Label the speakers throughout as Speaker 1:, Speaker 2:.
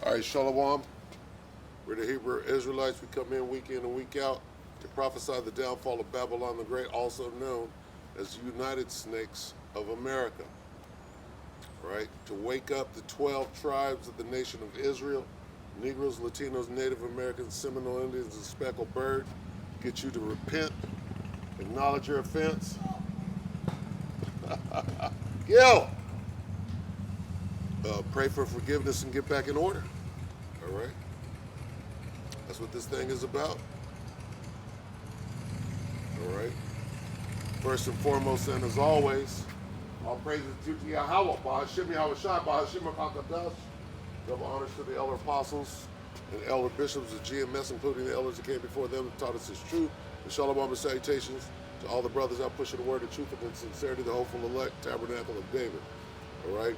Speaker 1: All right, Shalom. We're the Hebrew Israelites. We come in and week out to prophesy the downfall of Babylon the Great, also known as the United Snakes of America. Right? To wake up the 12 tribes of the nation of Israel, Negroes, Latinos, Native Americans, Seminole Indians, and Speckled Bird. Get you to repent, acknowledge your offense. Gil! Pray for forgiveness and get back in order. All right? That's what this thing is about. All right? First and foremost, and as always, all praises due to Yahweh, Bahashim Yahweh Shai, Bahashim HaKadosh. Double honors to the elder apostles and elder bishops of GMS, including the elders that came before them and taught us his truth. And shalom and salutations to all the brothers out pushing the word of truth and sincerity, the hopeful elect tabernacle of David. All right?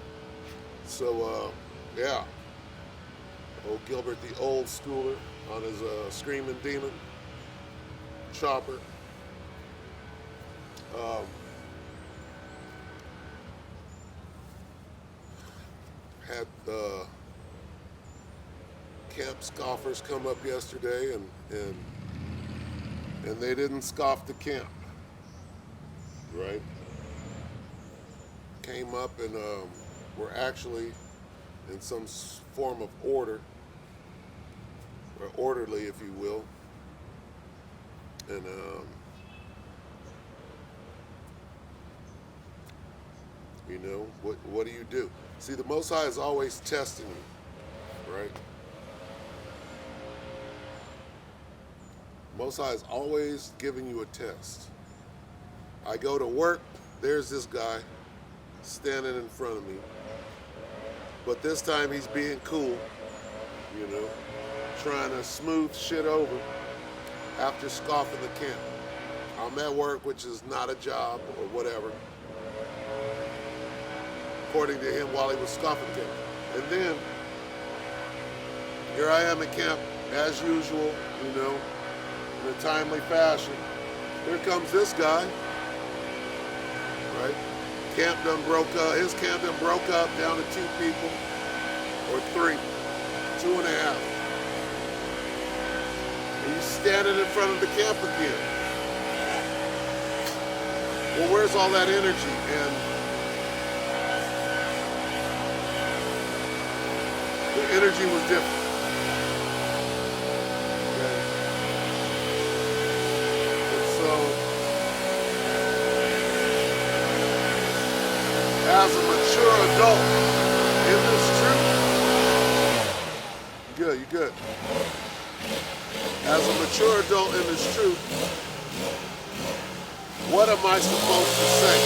Speaker 1: So, yeah. Old Gilbert, the old schooler, on his screaming demon chopper. Had camp scoffers come up yesterday, and they didn't scoff the camp, right? Came up and were actually in some form of order, or orderly, if you will, and you know, what do you do? See, the Most High is always testing you, right? Most High is always giving you a test. I go to work, there's this guy standing in front of me, but this time he's being cool, you know, trying to smooth shit over after scoffing the camp. I'm at work, which is not a job or whatever, according to him, while he was scoffing the camp. And then, here I am at camp, as usual, you know, in a timely fashion. Here comes this guy, right? Camp done broke up, his camp done broke up down to 2 people, or 3, 2.5. And he's standing in front of the camp again. Well, where's all that energy? And the energy was different. Okay. And so, as a mature adult in this truth, you good. As a mature adult in this truth, what am I supposed to say?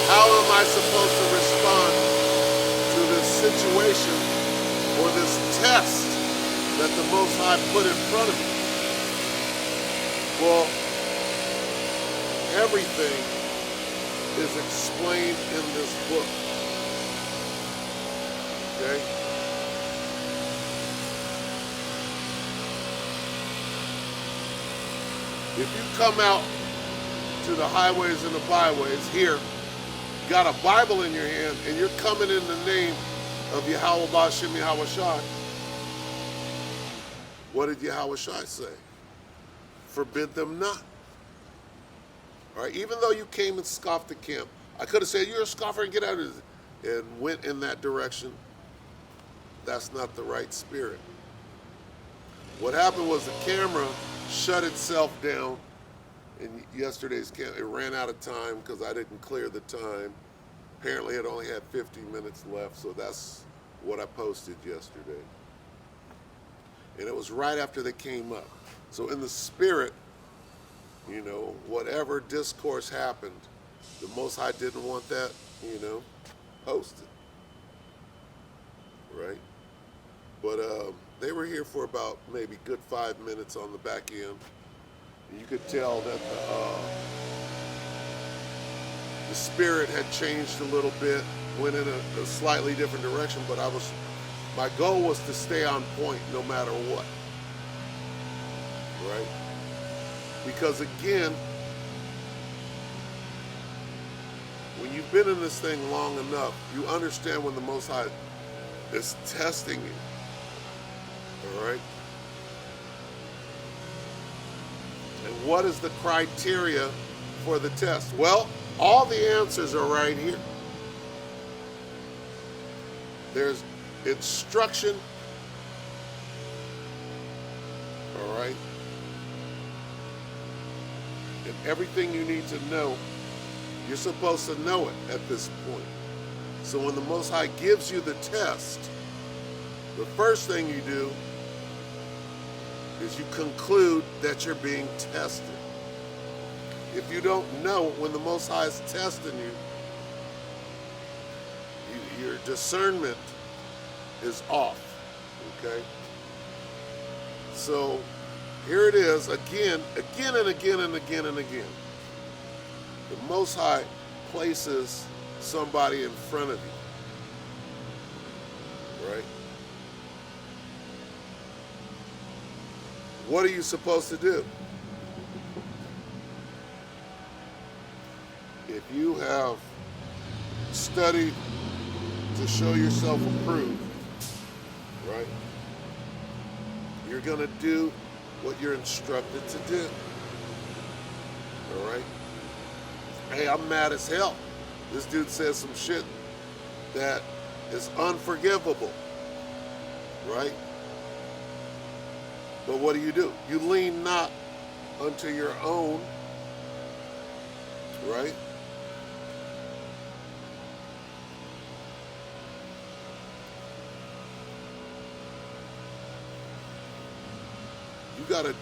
Speaker 1: How am I supposed to respond to this situation or this test that the Most High put in front of me? Well, everything is explained in this book. Okay? If you come out to the highways and the byways here, got a Bible in your hand, and you're coming in the name of Yahweh Ba'Shem Yahweh Shai, what did Yahweh Shai say? Forbid them not. All right, even though you came and scoffed the camp, I could have said, you're a scoffer and get out of it, and went in that direction. That's not the right spirit. What happened was the camera shut itself down in yesterday's camp. It ran out of time because I didn't clear the time. Apparently it only had 50 minutes left, so that's what I posted yesterday. And it was right after they came up. So in the spirit, you know, whatever discourse happened, the Most High didn't want that, you know, posted. Right? But they were here for about maybe good 5 minutes on the back end. You could tell that the spirit had changed a little bit, went in a slightly different direction, but my goal was to stay on point no matter what. Right? Because again, when you've been in this thing long enough, you understand when the Most High It's testing you. All right? And what is the criteria for the test? Well, all the answers are right here. There's instruction. All right? And everything you need to know, you're supposed to know it at this point. So when the Most High gives you the test, the first thing you do is you conclude that you're being tested. If you don't know when the Most High is testing you, your discernment is off, okay? So here it is, again and again and again and again. The Most High places somebody in front of you, right? What are you supposed to do? If you have studied to show yourself approved, right? You're going to do what you're instructed to do. All right? Hey, I'm mad as hell. This dude says some shit that is unforgivable, right? But what do? You lean not unto your own, right? You gotta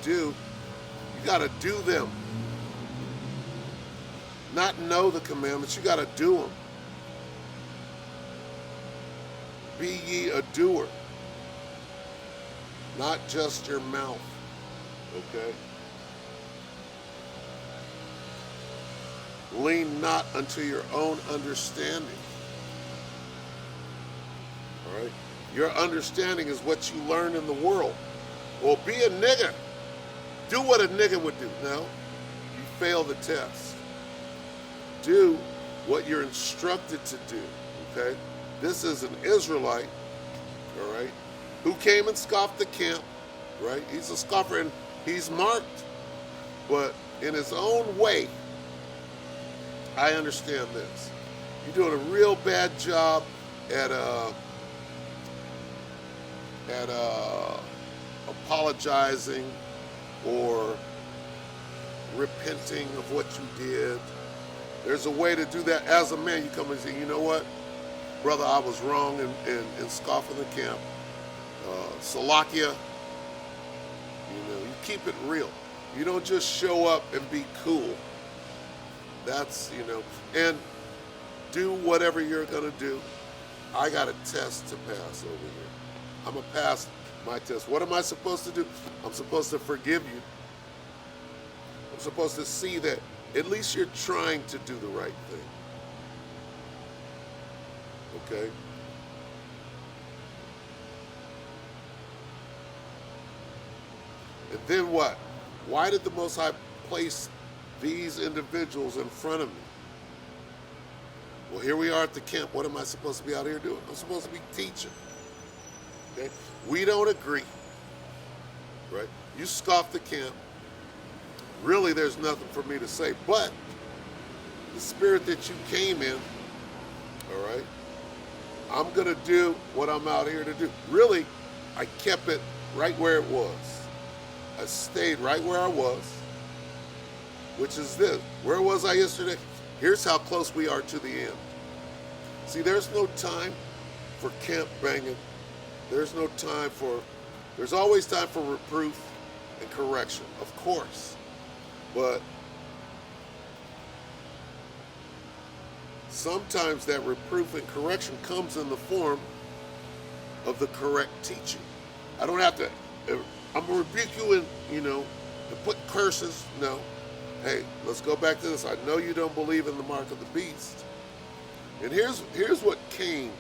Speaker 1: do them. Not know the commandments, you gotta do them. Be ye a doer, not just your mouth, okay? Lean not unto your own understanding, all right? Your understanding is what you learn in the world. Well, be a nigger. Do what a nigger would do. No, you fail the test. Do what you're instructed to do, okay? This is an Israelite, all right, who came and scoffed the camp, right? He's a scoffer and he's marked, but in his own way, I understand this. You're doing a real bad job at apologizing or repenting of what you did. There's a way to do that. As a man, you come and say, you know what, brother, I was wrong in scoffing the camp. Salakia, you keep it real. You don't just show up and be cool. That's, and do whatever you're going to do. I got a test to pass over here. I'm going to pass my test. What am I supposed to do? I'm supposed to forgive you. I'm supposed to see that at least you're trying to do the right thing. Okay? And then what? Why did the Most High place these individuals in front of me? Well, here we are at the camp. What am I supposed to be out here doing? I'm supposed to be teaching. Okay? We don't agree. Right? You scoff the camp. Really, there's nothing for me to say. But the spirit that you came in, all right, I'm going to do what I'm out here to do. Really, I kept it right where it was. I stayed right where I was, which is this. Where was I yesterday? Here's how close we are to the end. See, there's no time for camp banging. There's always time for reproof and correction, of course. But sometimes that reproof and correction comes in the form of the correct teaching. I don't have to, I'm going to rebuke you and, to put curses. No. Hey, let's go back to this. I know you don't believe in the mark of the beast. And here's what came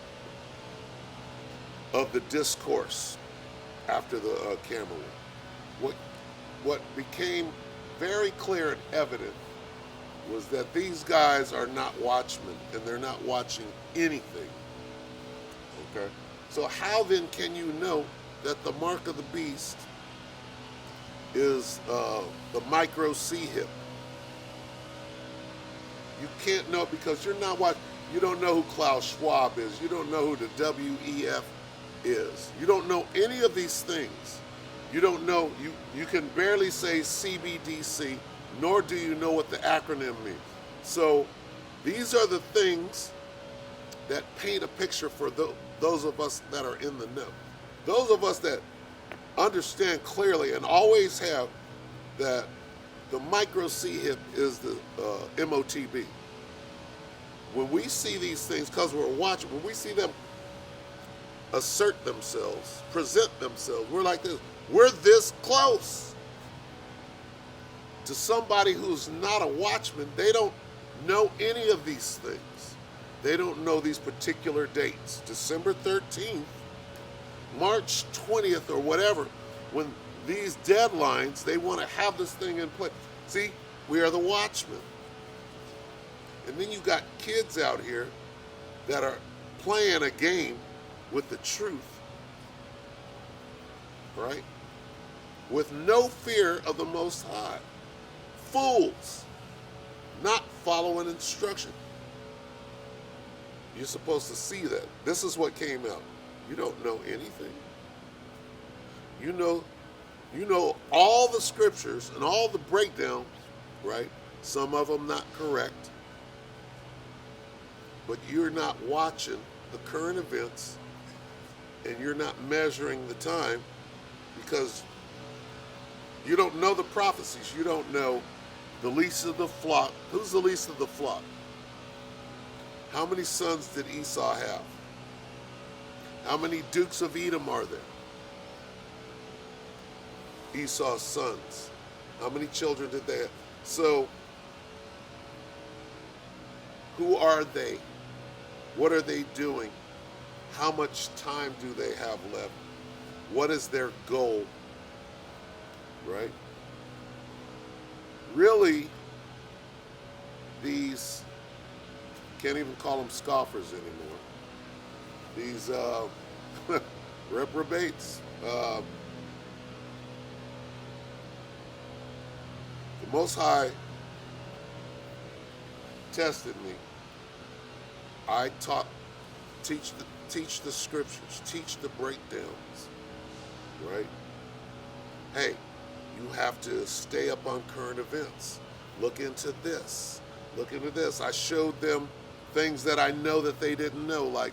Speaker 1: of the discourse after the camera. What became very clear and evident was that these guys are not watchmen and they're not watching anything. Okay? So how then can you know that the mark of the beast is the micro C hip? You can't know because you're not watching. You don't know who Klaus Schwab is. You don't know who the WEF is. You don't know any of these things. You don't know, you can barely say CBDC, nor do you know what the acronym means. So these are the things that paint a picture for those of us that are in the know. Those of us that understand clearly and always have that the micro C hip is the MOTB. When we see these things, because we're watching, when we see them assert themselves, present themselves, we're like this. We're this close to somebody who's not a watchman. They don't know any of these things. They don't know these particular dates. December 13th, March 20th, or whatever, when these deadlines, they want to have this thing in place. See, we are the watchmen. And then you got kids out here that are playing a game with the truth, right? With no fear of the Most High. Fools, not following instruction. You're supposed to see that. This is what came out. You don't know anything. You know all the scriptures and all the breakdown, right? Some of them not correct. But you're not watching the current events and you're not measuring the time because you don't know the prophecies. You don't know the least of the flock. Who's the least of the flock? How many sons did Esau have? How many dukes of Edom are there? Esau's sons. How many children did they have? So, who are they? What are they doing? How much time do they have left? What is their goal? Right? Really, these, can't even call them scoffers anymore. These reprobates. The Most High tested me. I teach the scriptures, teach the breakdowns, right? Hey, you have to stay up on current events. Look into this. Look into this. I showed them things that I know that they didn't know, like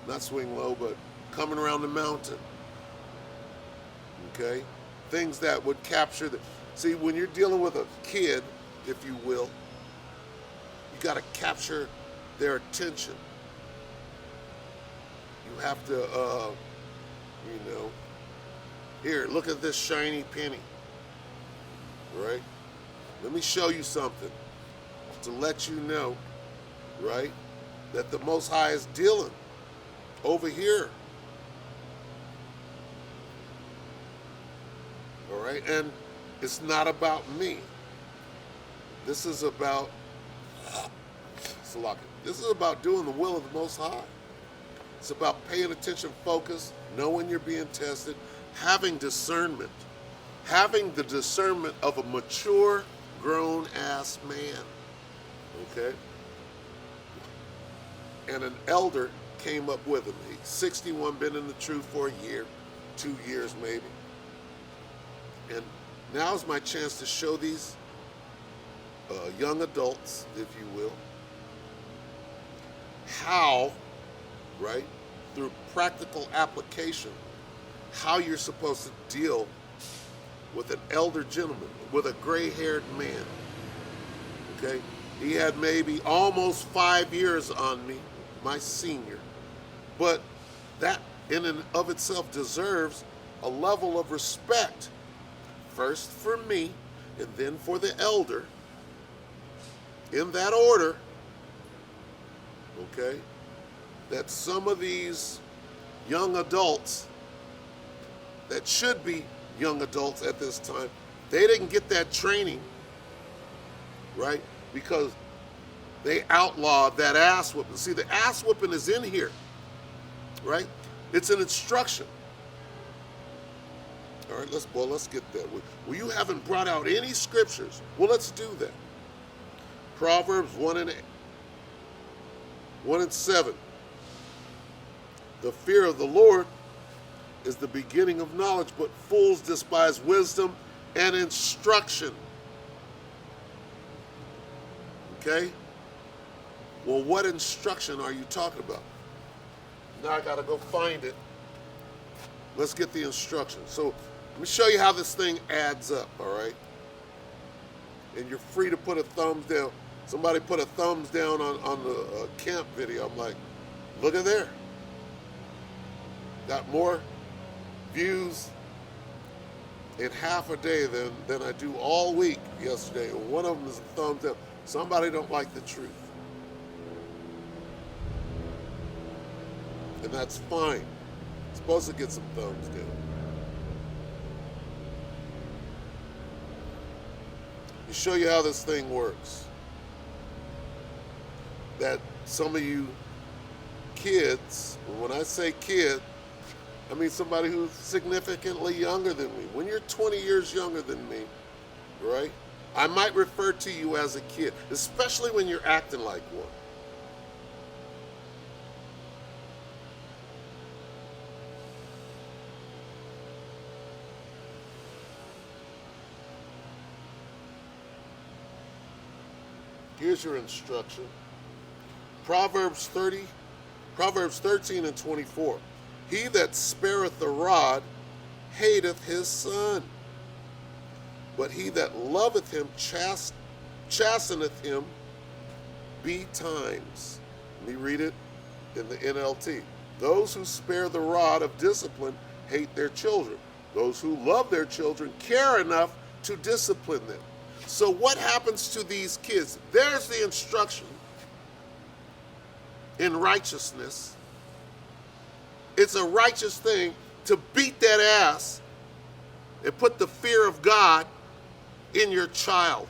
Speaker 1: not swing low, but coming around the mountain. Okay? Things that would capture see, when you're dealing with a kid, if you will, you got to capture their attention. You have to, here, look at this shiny penny, right? Let me show you something to let you know, right, that the Most High is dealing over here. All right, and it's not about me. This is about This is about doing the will of the Most High. It's about paying attention, focus, knowing you're being tested, having discernment, having the discernment of a mature, grown-ass man, okay? And an elder came up with him. He's 61, been in the truth for a year, 2 years maybe. And now's my chance to show these young adults, if you will, how, right, through practical application, how you're supposed to deal with an elder gentleman, with a gray-haired man, okay? He had maybe almost 5 years on me, my senior. But that in and of itself deserves a level of respect, first for me, and then for the elder, in that order, okay? That some of these young adults that should be young adults at this time, they didn't get that training, right? Because they outlawed that ass whooping. See, the ass whooping is in here, right? It's an instruction. All right, let's get that. Well, you haven't brought out any scriptures. Well, let's do that. Proverbs 1:7. The fear of the Lord is the beginning of knowledge, but fools despise wisdom and instruction. Okay? Well, what instruction are you talking about? Now I got to go find it. Let's get the instruction. So let me show you how this thing adds up, all right? And you're free to put a thumbs down. Somebody put a thumbs down on the camp video. I'm like, look at there. Got more views in half a day than I do all week yesterday. One of them is a thumbs down. Somebody don't like the truth. And that's fine. It's supposed to get some thumbs down. To show you how this thing works. That some of you kids, when I say kid, I mean somebody who's significantly younger than me. When you're 20 years younger than me, right? I might refer to you as a kid, especially when you're acting like one. Here's your instruction. Proverbs 13:24. He that spareth the rod hateth his son, but he that loveth him chasteneth him betimes. Let me read it in the NLT. Those who spare the rod of discipline hate their children. Those who love their children care enough to discipline them. So what happens to these kids? There's the instruction in righteousness. It's a righteous thing to beat that ass and put the fear of God in your child.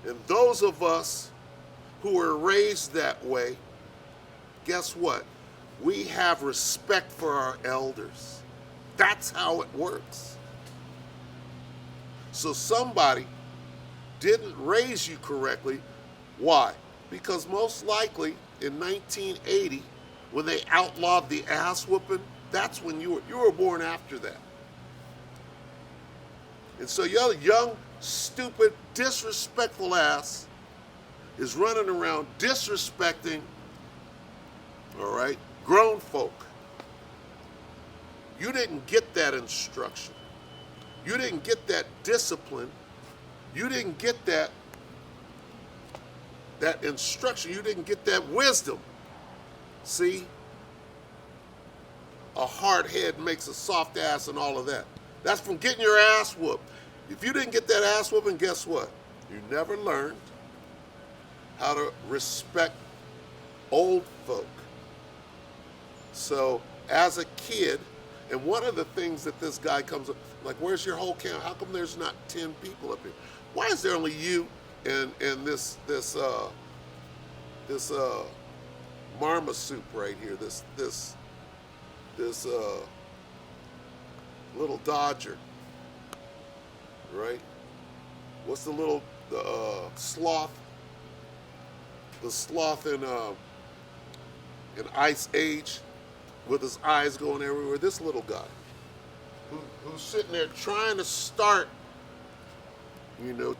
Speaker 1: And those of us who were raised that way, guess what? We have respect for our elders. That's how it works. So somebody didn't raise you correctly. Why? Because most likely in 1980, when they outlawed the ass whooping, that's when you were born after that. And so your young, stupid, disrespectful ass is running around disrespecting, all right, grown folk. You didn't get that instruction. You didn't get that discipline. You didn't get that instruction. You didn't get that wisdom. See? A hard head makes a soft ass and all of that. That's from getting your ass whooped. If you didn't get that ass whooping, guess what? You never learned how to respect old folk. So as a kid, and one of the things that this guy comes up, like, where's your whole camp? How come there's not 10 people up here? Why is there only you and this marma soup right here? This little Dodger, right? What's the little sloth? The sloth in Ice Age, with his eyes going everywhere. This little guy, who's sitting there trying to start,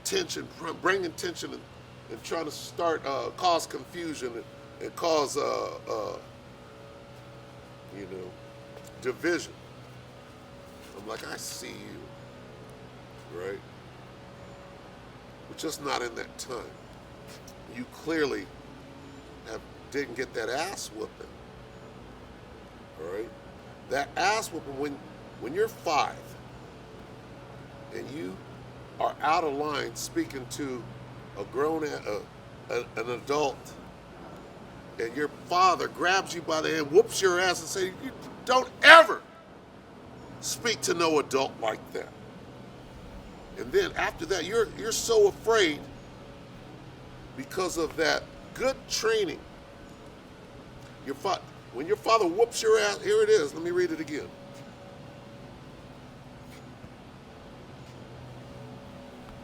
Speaker 1: tension, bringing tension, and trying to start, cause confusion and cause, division. I'm like, I see you, right? We're just not in that time. You clearly didn't get that ass whooping. All right? That ass whooping when you're 5 and you are out of line speaking to a grown an adult, and your father grabs you by the hand, whoops your ass, and says, "You don't ever speak to no adult like that." And then after that, you're so afraid because of that good training. When your father whoops your ass, here it is. Let me read it again.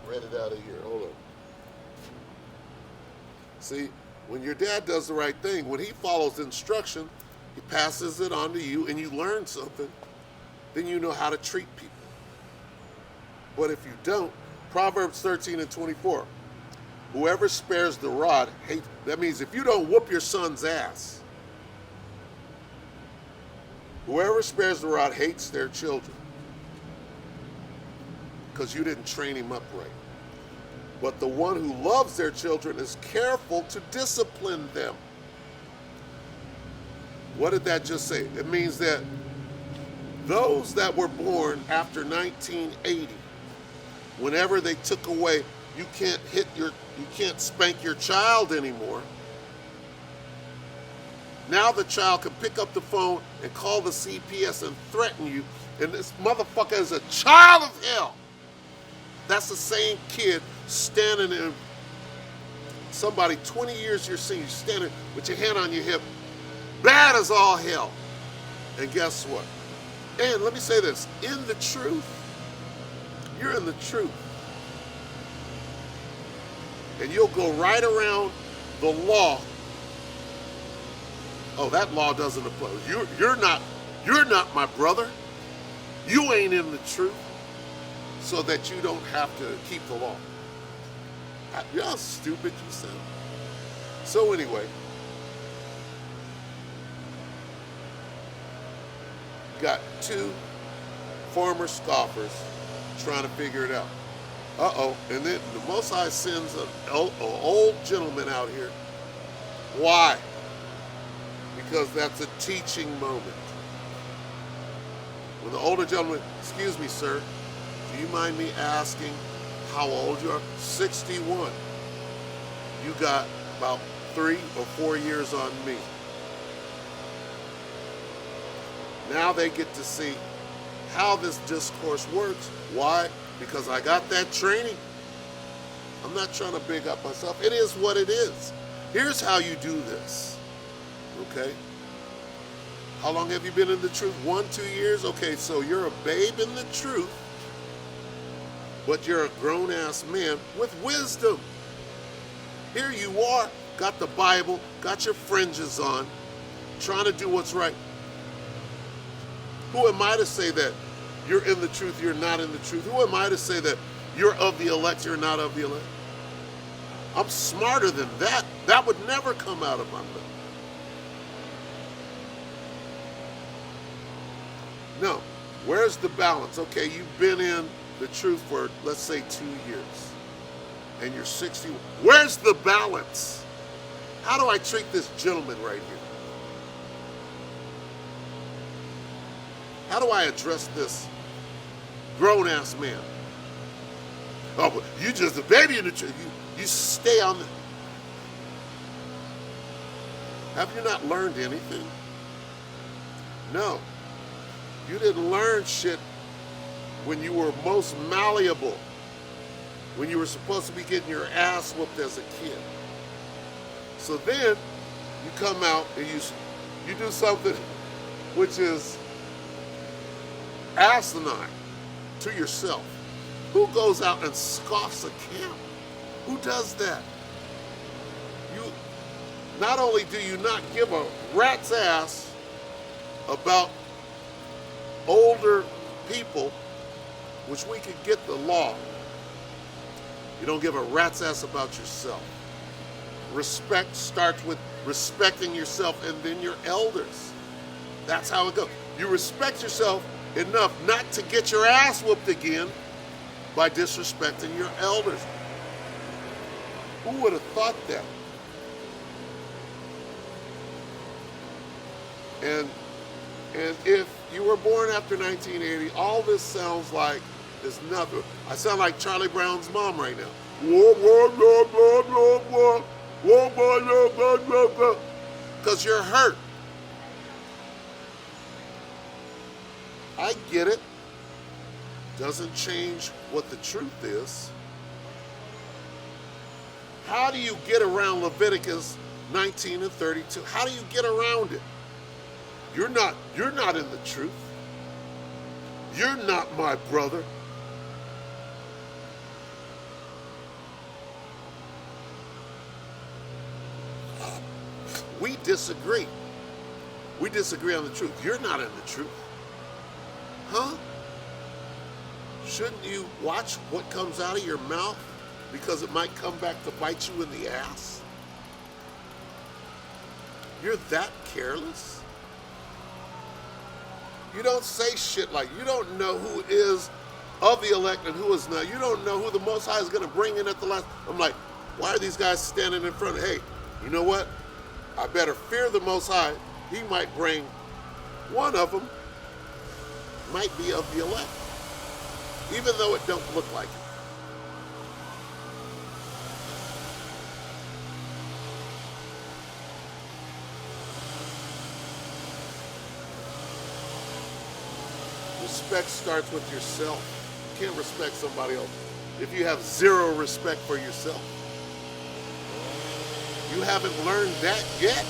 Speaker 1: Read it out of here. Hold on. See, when your dad does the right thing, when he follows instruction, he passes it on to you and you learn something, then you know how to treat people. But if you don't, Proverbs 13:24, whoever spares the rod hates. That means if you don't whoop your son's ass, whoever spares the rod hates their children because you didn't train him up right. But the one who loves their children is careful to discipline them. What did that just say? It means that those that were born after 1980, whenever they took away, you can't spank your child anymore. Now the child can pick up the phone and call the CPS and threaten you, and this motherfucker is a child of hell. That's the same kid standing in, somebody 20 years your senior, standing with your hand on your hip, bad as all hell. And guess what? And let me say this, in the truth, you're in the truth. And you'll go right around the law. Oh, that law doesn't apply. You're not my brother. You ain't in the truth, so that you don't have to keep the law. You're how stupid you sound. So anyway, got two former scoffers trying to figure it out. And then the Most High sends an old gentleman out here. Why? Because that's a teaching moment. When the older gentleman, excuse me, sir, do you mind me asking how old you are? 61. You got about 3 or 4 years on me. Now they get to see how this discourse works. Why? Because I got that training. I'm not trying to big up myself. It is what it is. Here's how you do this. Okay? How long have you been in the truth? 1, 2 years? Okay, so you're a babe in the truth, but you're a grown-ass man with wisdom. Here you are, got the Bible, got your fringes on, trying to do what's right. Who am I to say that you're in the truth, you're not in the truth? Who am I to say that you're of the elect, you're not of the elect? I'm smarter than that. That would never come out of my mouth. No. Where's the balance? Okay, you've been in the truth for, let's say, 2 years, and you're 60. Where's the balance? How do I treat this gentleman right here? How do I address this grown-ass man? Oh, but you just a baby in the truth. You stay on the... Have you not learned anything? No. You didn't learn shit when you were most malleable, when you were supposed to be getting your ass whooped as a kid. So then you come out and you do something which is asinine to yourself. Who goes out and scoffs a camp? Who does that? You not only do you not give a rat's ass about older people, which we could get the law, you don't give a rat's ass about yourself. Respect starts with respecting yourself and then your elders. That's how it goes. You respect yourself enough not to get your ass whooped again by disrespecting your elders. Who would have thought that? And if you were born after 1980, all this sounds like is nothing. I sound like Charlie Brown's mom right now. Because you're hurt. I get it. Doesn't change what the truth is. How do you get around Leviticus 19 and 32? How do you get around it? You're not in the truth. You're not my brother. We disagree. We disagree on the truth. You're not in the truth. Huh? Shouldn't you watch what comes out of your mouth? Because it might come back to bite you in the ass. You're that careless? You don't say shit like, you don't know who is of the elect and who is not. You don't know who the Most High is going to bring in at the last. I'm like, why are these guys standing in front of, hey, you know what? I better fear the Most High. He might bring one of them, might be of the elect, even though it don't look like it. Respect starts with yourself. You can't respect somebody else if you have zero respect for yourself. You haven't learned that yet.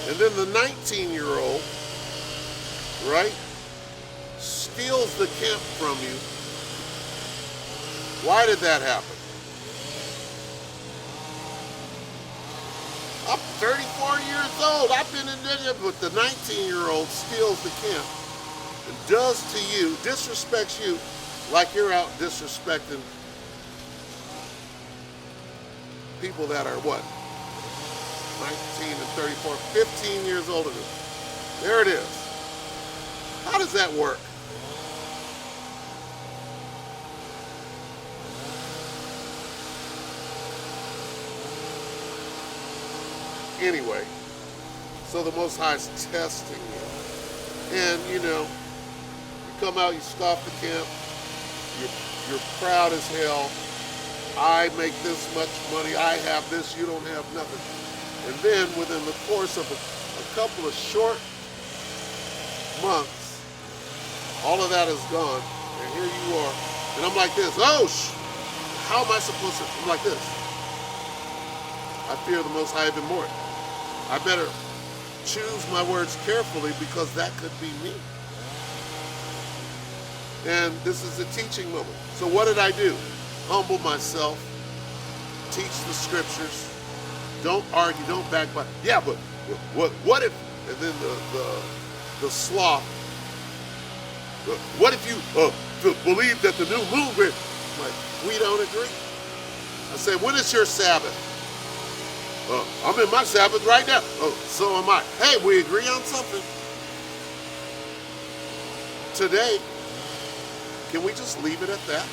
Speaker 1: And then the 19-year-old, right, steals the camp from you. Why did that happen? I'm 34 years old. I've been in there, but the 19-year-old steals the camp and does to you, disrespects you like you're out disrespecting people that are what? 19 and 34, 15 years older than you. There it is. How does that work? Anyway, so the Most High is testing you. And, you know, you come out, you scoff the camp, you're proud as hell. I make this much money, I have this, you don't have nothing. And then within the course of a couple of short months, all of that is gone, and here you are. And I'm like this, oh, how am I supposed to, I'm like this. I fear the Most High even more. I better choose my words carefully because that could be me. And this is a teaching moment. So what did I do? Humble myself, teach the scriptures, don't argue, don't backbite. Yeah, but what if, and then the sloth, what if you believe that the new moon, like, we don't agree. I say, when is your Sabbath? I'm in my Sabbath right now. Oh, so am I. Hey, we agree on something. Today, can we just leave it at that?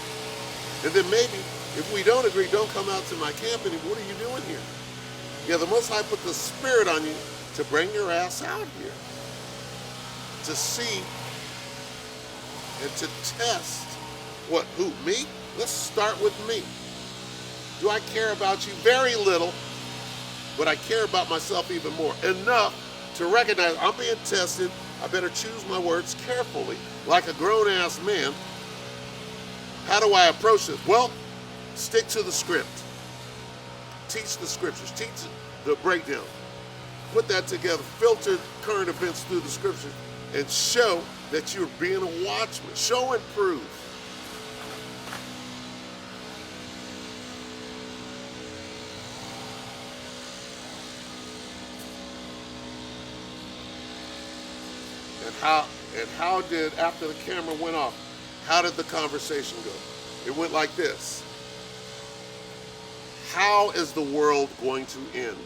Speaker 1: And then maybe, if we don't agree, don't come out to my camp anymore. What are you doing here? Yeah, the Most High put the Spirit on you to bring your ass out here. To see and to test what, who, me? Let's start with me. Do I care about you? Very little. But I care about myself even more. Enough to recognize I'm being tested. I better choose my words carefully, like a grown-ass man. How do I approach this? Well, stick to the script. Teach the scriptures. Teach the breakdown. Put that together. Filter current events through the scriptures and show that you're being a watchman. Show and prove. And how did, after the camera went off, how did the conversation go? It went like this. How is the world going to end?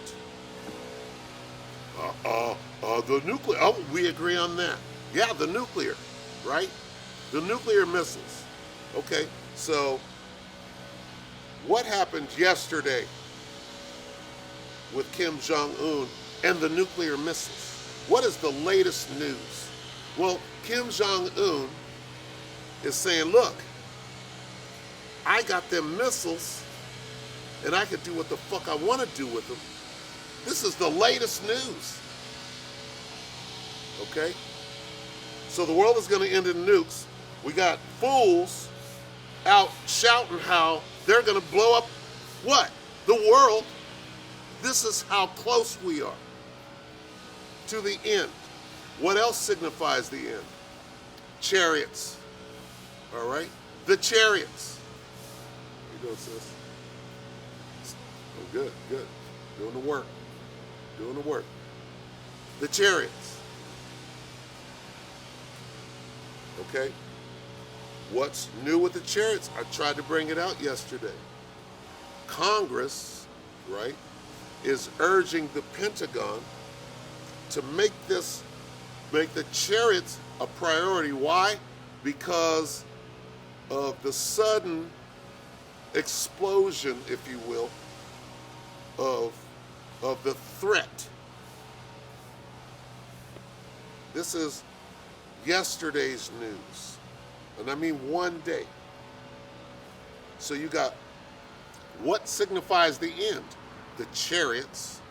Speaker 1: The nuclear, oh, we agree on that. Yeah, the nuclear, right? The nuclear missiles. Okay, so what happened yesterday with Kim Jong-un and the nuclear missiles? What is the latest news? Well, Kim Jong-un is saying, look, I got them missiles and I can do what the fuck I want to do with them. This is the latest news. Okay? So the world is going to end in nukes. We got fools out shouting how they're going to blow up What? The world. This is how close we are to the end. What else signifies the end? Chariots. All right? The chariots. You go, sis. Oh, good, good. Doing the work. Doing the work. The chariots. Okay? What's new with the chariots? I tried to bring it out yesterday. Congress, right, is urging the Pentagon to make the chariots a priority. Why? Because of the sudden explosion, if you will, of the threat. This is yesterday's news, and I mean one day. So you got what signifies the end? The chariots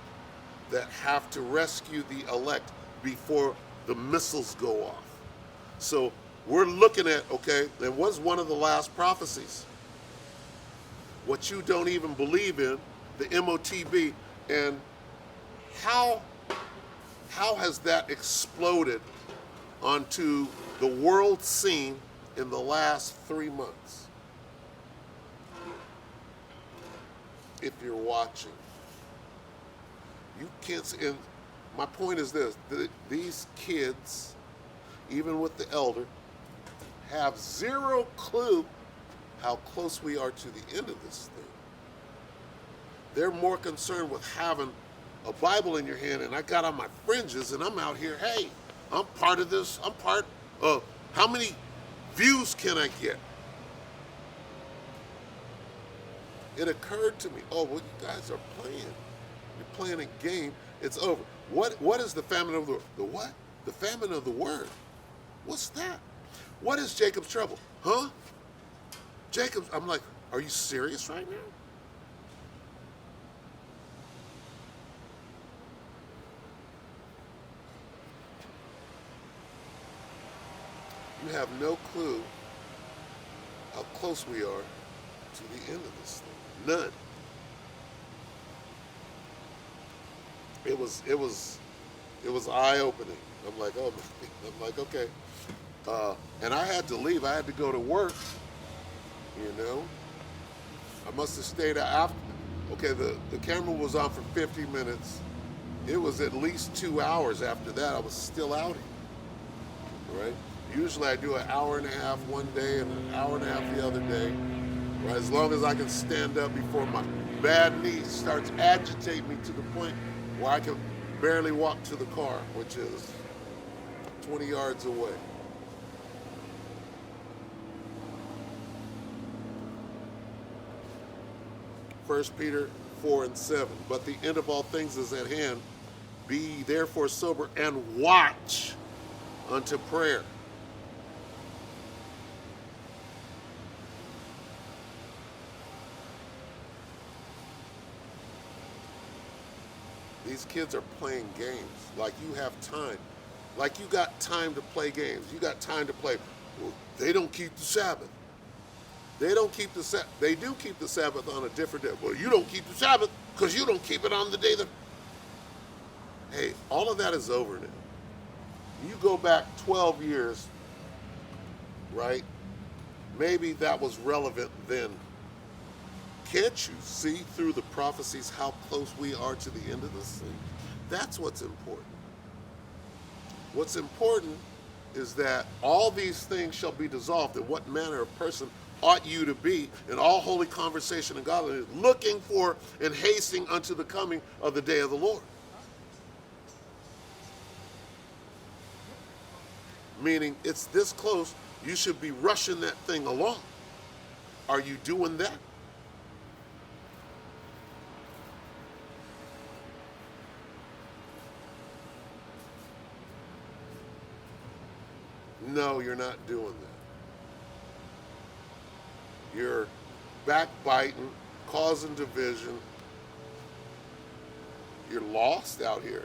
Speaker 1: that have to rescue the elect before the missiles go off. So we're looking at, okay, and what's one of the last prophecies? What you don't even believe in, the MOTB, and how has that exploded onto the world scene in the last 3 months? If you're watching, you can't see. And my point is this: these kids, even with the elder, have zero clue how close we are to the end of this thing. They're more concerned with having a Bible in your hand, and I got on my fringes, and I'm out here. Hey, I'm part of this. I'm part of. How many views can I get? It occurred to me, oh, well, you guys are playing. You're playing a game. It's over. What is the famine of the what? The famine of the word. What's that? What is Jacob's trouble? Huh? Jacob's, I'm like, are you serious right now? You have no clue how close we are to the end of this thing. None. It was eye-opening. I'm like, oh, I'm like, okay. And I had to leave. I had to go to work. You know, I must have stayed after. Okay, the camera was on for 50 minutes. It was at least 2 hours after that. I was still out here. Right? Usually I do an hour and a half one day and an hour and a half the other day. Right? As long as I can stand up before my bad knee starts agitating me to the point where I can barely walk to the car, which is 20 yards away. First Peter 4:7. But the end of all things is at hand. Be therefore sober and watch unto prayer. These kids are playing games like you have time. Like you got time to play games. You got time to play. Well, they don't keep the Sabbath. They don't keep the Sabbath. They do keep the Sabbath on a different day. Well, you don't keep the Sabbath because you don't keep it on the day that. Hey, all of that is over now. You go back 12 years, right? Maybe that was relevant then. Can't you see through the prophecies how close we are to the end of this thing? That's what's important. What's important is that all these things shall be dissolved, and what manner of person ought you to be in all holy conversation and godliness, looking for and hasting unto the coming of the day of the Lord. Meaning it's this close, you should be rushing that thing along. Are you doing that? No, you're not doing that. You're backbiting, causing division. You're lost out here.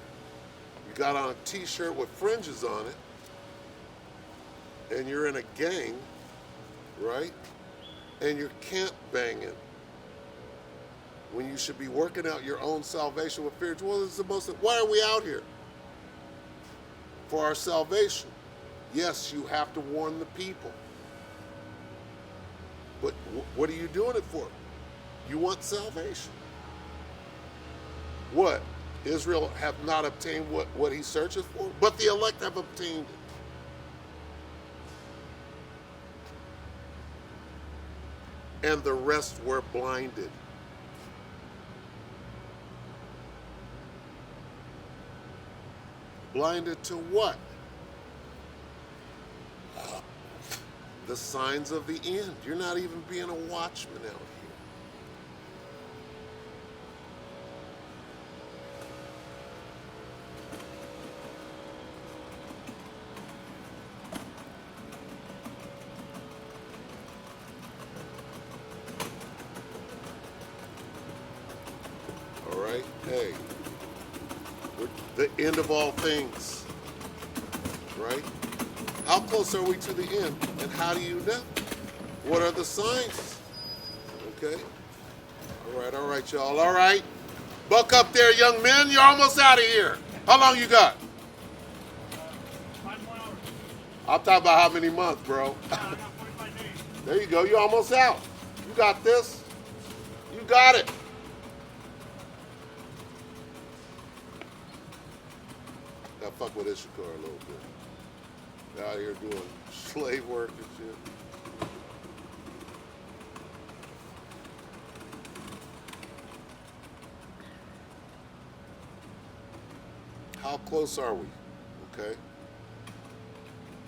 Speaker 1: You got on a t-shirt with fringes on it, and you're in a gang, right? And you're camp banging. when you should be working out your own salvation with fear. Well, it's the most. Why are we out here? For our salvation. Yes, you have to warn the people. But what are you doing it for? You want salvation. What? Israel have not obtained what he searches for, but the elect have obtained it. And the rest were blinded. Blinded to what? The signs of the end. You're not even being a watchman out here. All right? Hey, we're the end of all things. Right? How close are we to the end? And how do you know? What are the signs? Okay. All right, y'all. All right. Buck up there, young men. You're almost out of here. How long you got?
Speaker 2: 5 more hours.
Speaker 1: I'm talking about how many months, bro.
Speaker 2: I got 45 days.
Speaker 1: There you go. You're almost out. You got this. You got it. Now fuck with Issachar a little bit. Out here doing slave work and shit. How close are we? Okay?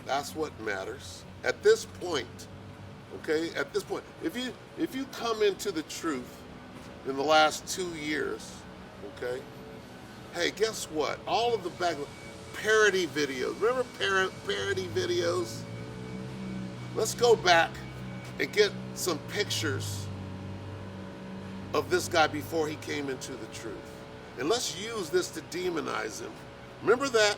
Speaker 1: That's what matters. At this point, okay? At this point, if you come into the truth in the last 2 years, okay? Hey, guess what? All of the back parody videos. Remember parody videos? Let's go back and get some pictures of this guy before he came into the truth. And let's use this to demonize him. Remember that?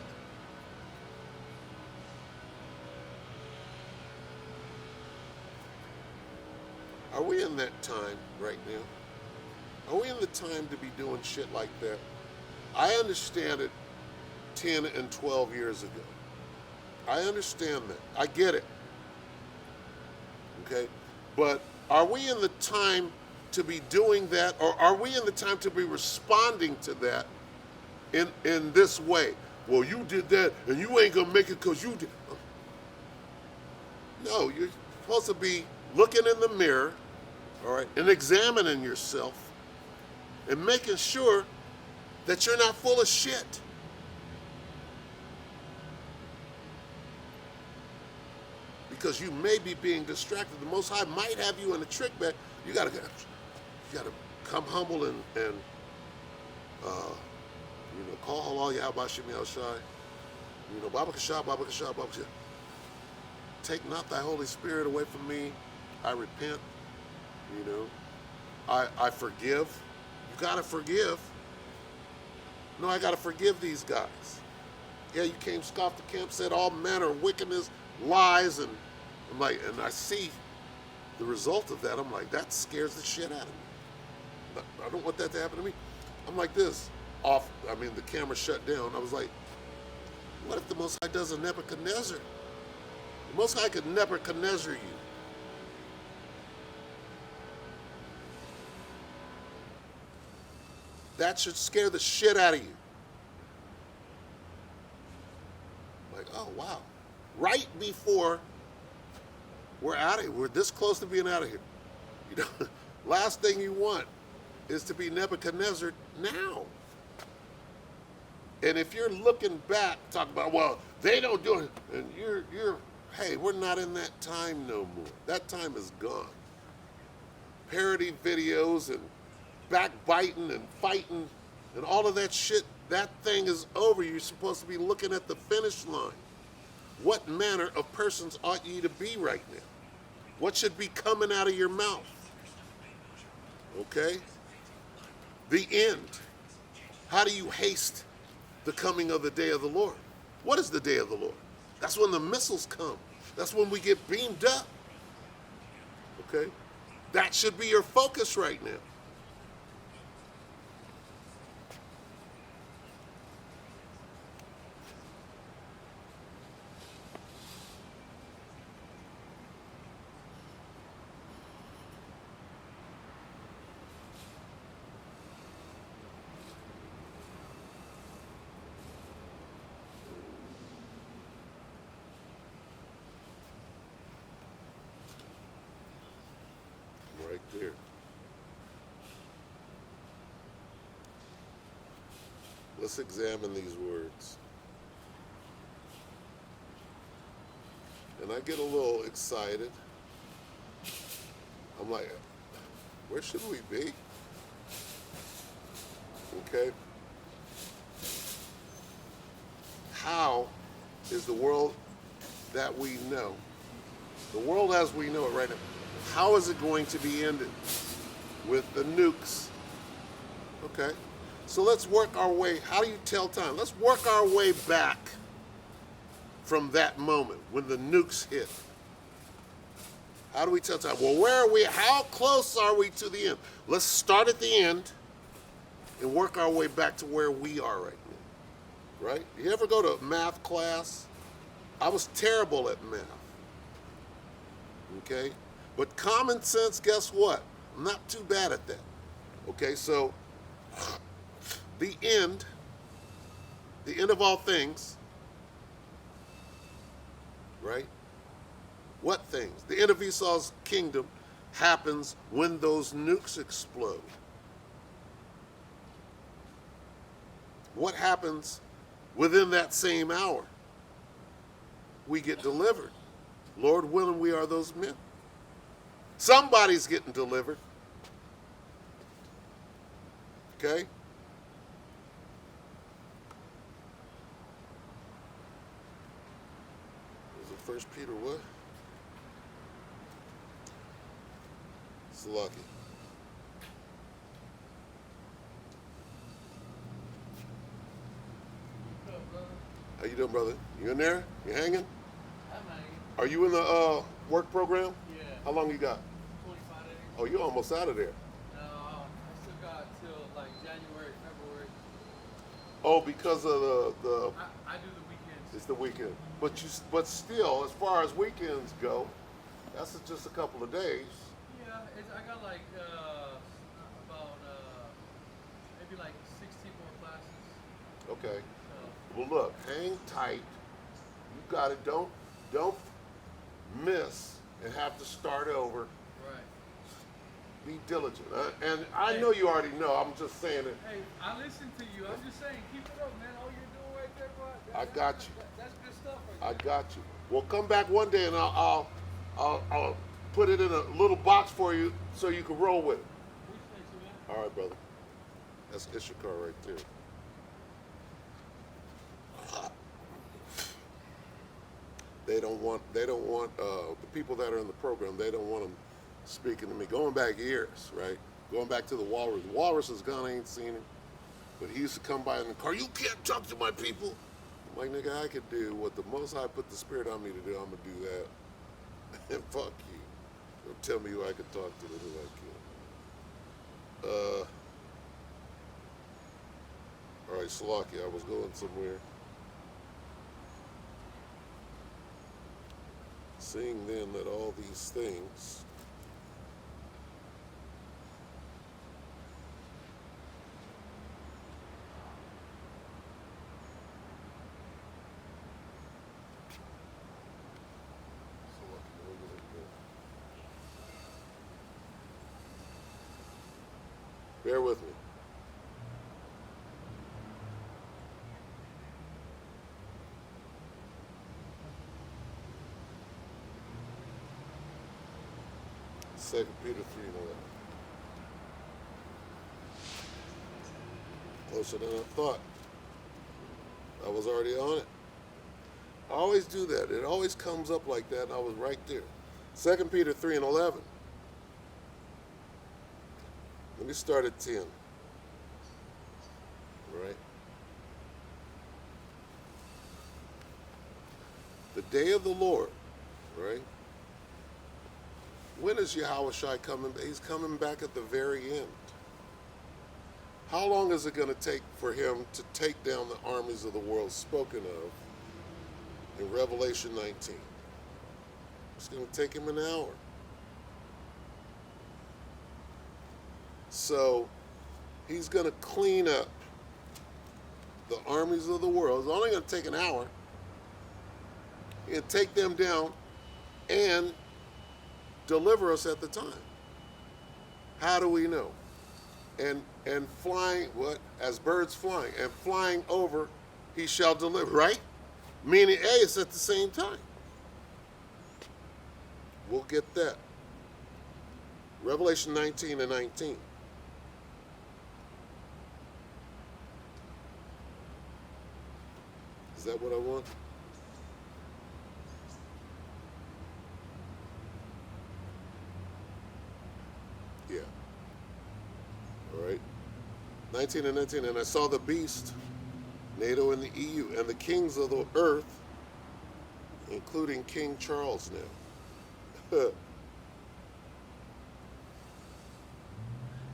Speaker 1: Are we in that time right now? Are we in the time to be doing shit like that? I understand it 10 and 12 years ago. I understand that. I get it. Okay? But are we in the time to be doing that, or are we in the time to be responding to that in this way? Well, you did that, and you ain't gonna make it because you did. No, you're supposed to be looking in the mirror, all right, and examining yourself and making sure that you're not full of shit. Because you may be being distracted. The Most High might have you in a trick bag. You gotta come humble and call Allah Yahweh Shem Shai. Baba Kasha, Baba Kasha, Baba Kasha. Take not thy Holy Spirit away from me. I repent. I forgive. You gotta forgive. No, I gotta forgive these guys. Yeah, you came, scoffed the camp, said all manner of wickedness, lies, and I'm like, and I see the result of that. I'm like, that scares the shit out of me. I don't want that to happen to me. I'm like this, the camera shut down. I was like, what if the Most High does a Nebuchadnezzar? The Most High could Nebuchadnezzar you. That should scare the shit out of you. Like, oh, wow. Right before we're out of here. We're this close to being out of here. Last thing you want is to be Nebuchadnezzar now. And if you're looking back, talk about, well, they don't do it, and hey, we're not in that time no more. That time is gone. Parody videos and backbiting and fighting and all of that shit, that thing is over. You're supposed to be looking at the finish line. What manner of persons ought ye to be right now? What should be coming out of your mouth? Okay? The end. How do you haste the coming of the day of the Lord? What is the day of the Lord? That's when the missiles come. That's when we get beamed up. Okay? That should be your focus right now. Let's examine these words. And I get a little excited. I'm like, where should we be? Okay. How is the world that we know, the world as we know it right now, how is it going to be ended? With the nukes. Okay. So let's work our way. How do you tell time? Let's work our way back from that moment when the nukes hit. How do we tell time? Well, where are we? How close are we to the end? Let's start at the end and work our way back to where we are right now. Right? You ever go to math class? I was terrible at math. Okay? But common sense, guess what? I'm not too bad at that. Okay, so the end of all things, right? What things? The end of Esau's kingdom happens when those nukes explode. What happens within that same hour? We get delivered. Lord willing, we are those men. Somebody's getting delivered. Okay? Was it 1 Peter what? Salaki. How you doing, brother? You in there? You hanging?
Speaker 2: I'm hanging.
Speaker 1: Are you in the work program?
Speaker 2: Yeah.
Speaker 1: How long you got?
Speaker 2: 25 days.
Speaker 1: Oh, you're almost out of there.
Speaker 2: No, I still got till like January, February.
Speaker 1: Oh, because of the
Speaker 2: I do the weekends.
Speaker 1: it's the weekend. But still, as far as weekends go, that's just a couple of days.
Speaker 2: Yeah, I got like about maybe like 16 more classes.
Speaker 1: Okay.
Speaker 2: So,
Speaker 1: Well, look, hang tight. You got it. Don't miss and have to start over.
Speaker 2: right.
Speaker 1: Be diligent. And I know you already know. I'm just saying it.
Speaker 2: Hey, I listen to you. I'm just saying, keep it up, man. All you're doing right there, bro.
Speaker 1: I got you.
Speaker 2: That's good stuff
Speaker 1: I
Speaker 2: right there.
Speaker 1: got you. Well, come back one day and I'll put it in a little box for you so you can roll with it.
Speaker 2: Appreciate you, man.
Speaker 1: All right, brother. That's Issachar right there. They don't want the people that are in the program. They don't want them speaking to me. Going back years, right? Going back to the Walrus. The Walrus is gone. I ain't seen him, but he used to come by in the car. You can't talk to my people. I'm like, nigga, I could do what the Most High put the Spirit on me to do. I'm gonna do that. And fuck you. Don't tell me who I can talk to and who I can't. All right, Salaki, I was going somewhere. Seeing then that all these things bear with me. Second Peter 3 and 11. Closer than I thought. I was already on it. I always do that. It always comes up like that, and I was right there. Second Peter 3 and 11. Let me start at 10. Right? The day of the Lord, right? When is Yahushua coming? He's coming back at the very end. How long is it going to take for him to take down the armies of the world spoken of in Revelation 19? It's going to take him an hour. So he's going to clean up the armies of the world. It's only going to take an hour. He's going to take them down and deliver us at the time. How do we know? And and flying, what? As birds flying, and flying over, he shall deliver, right? Meaning, A, it's at the same time. We'll get that. Revelation 19 and 19. Is that what I want? Yeah. All right. 19 and 19. And I saw the beast, NATO and the EU, and the kings of the earth, including King Charles now,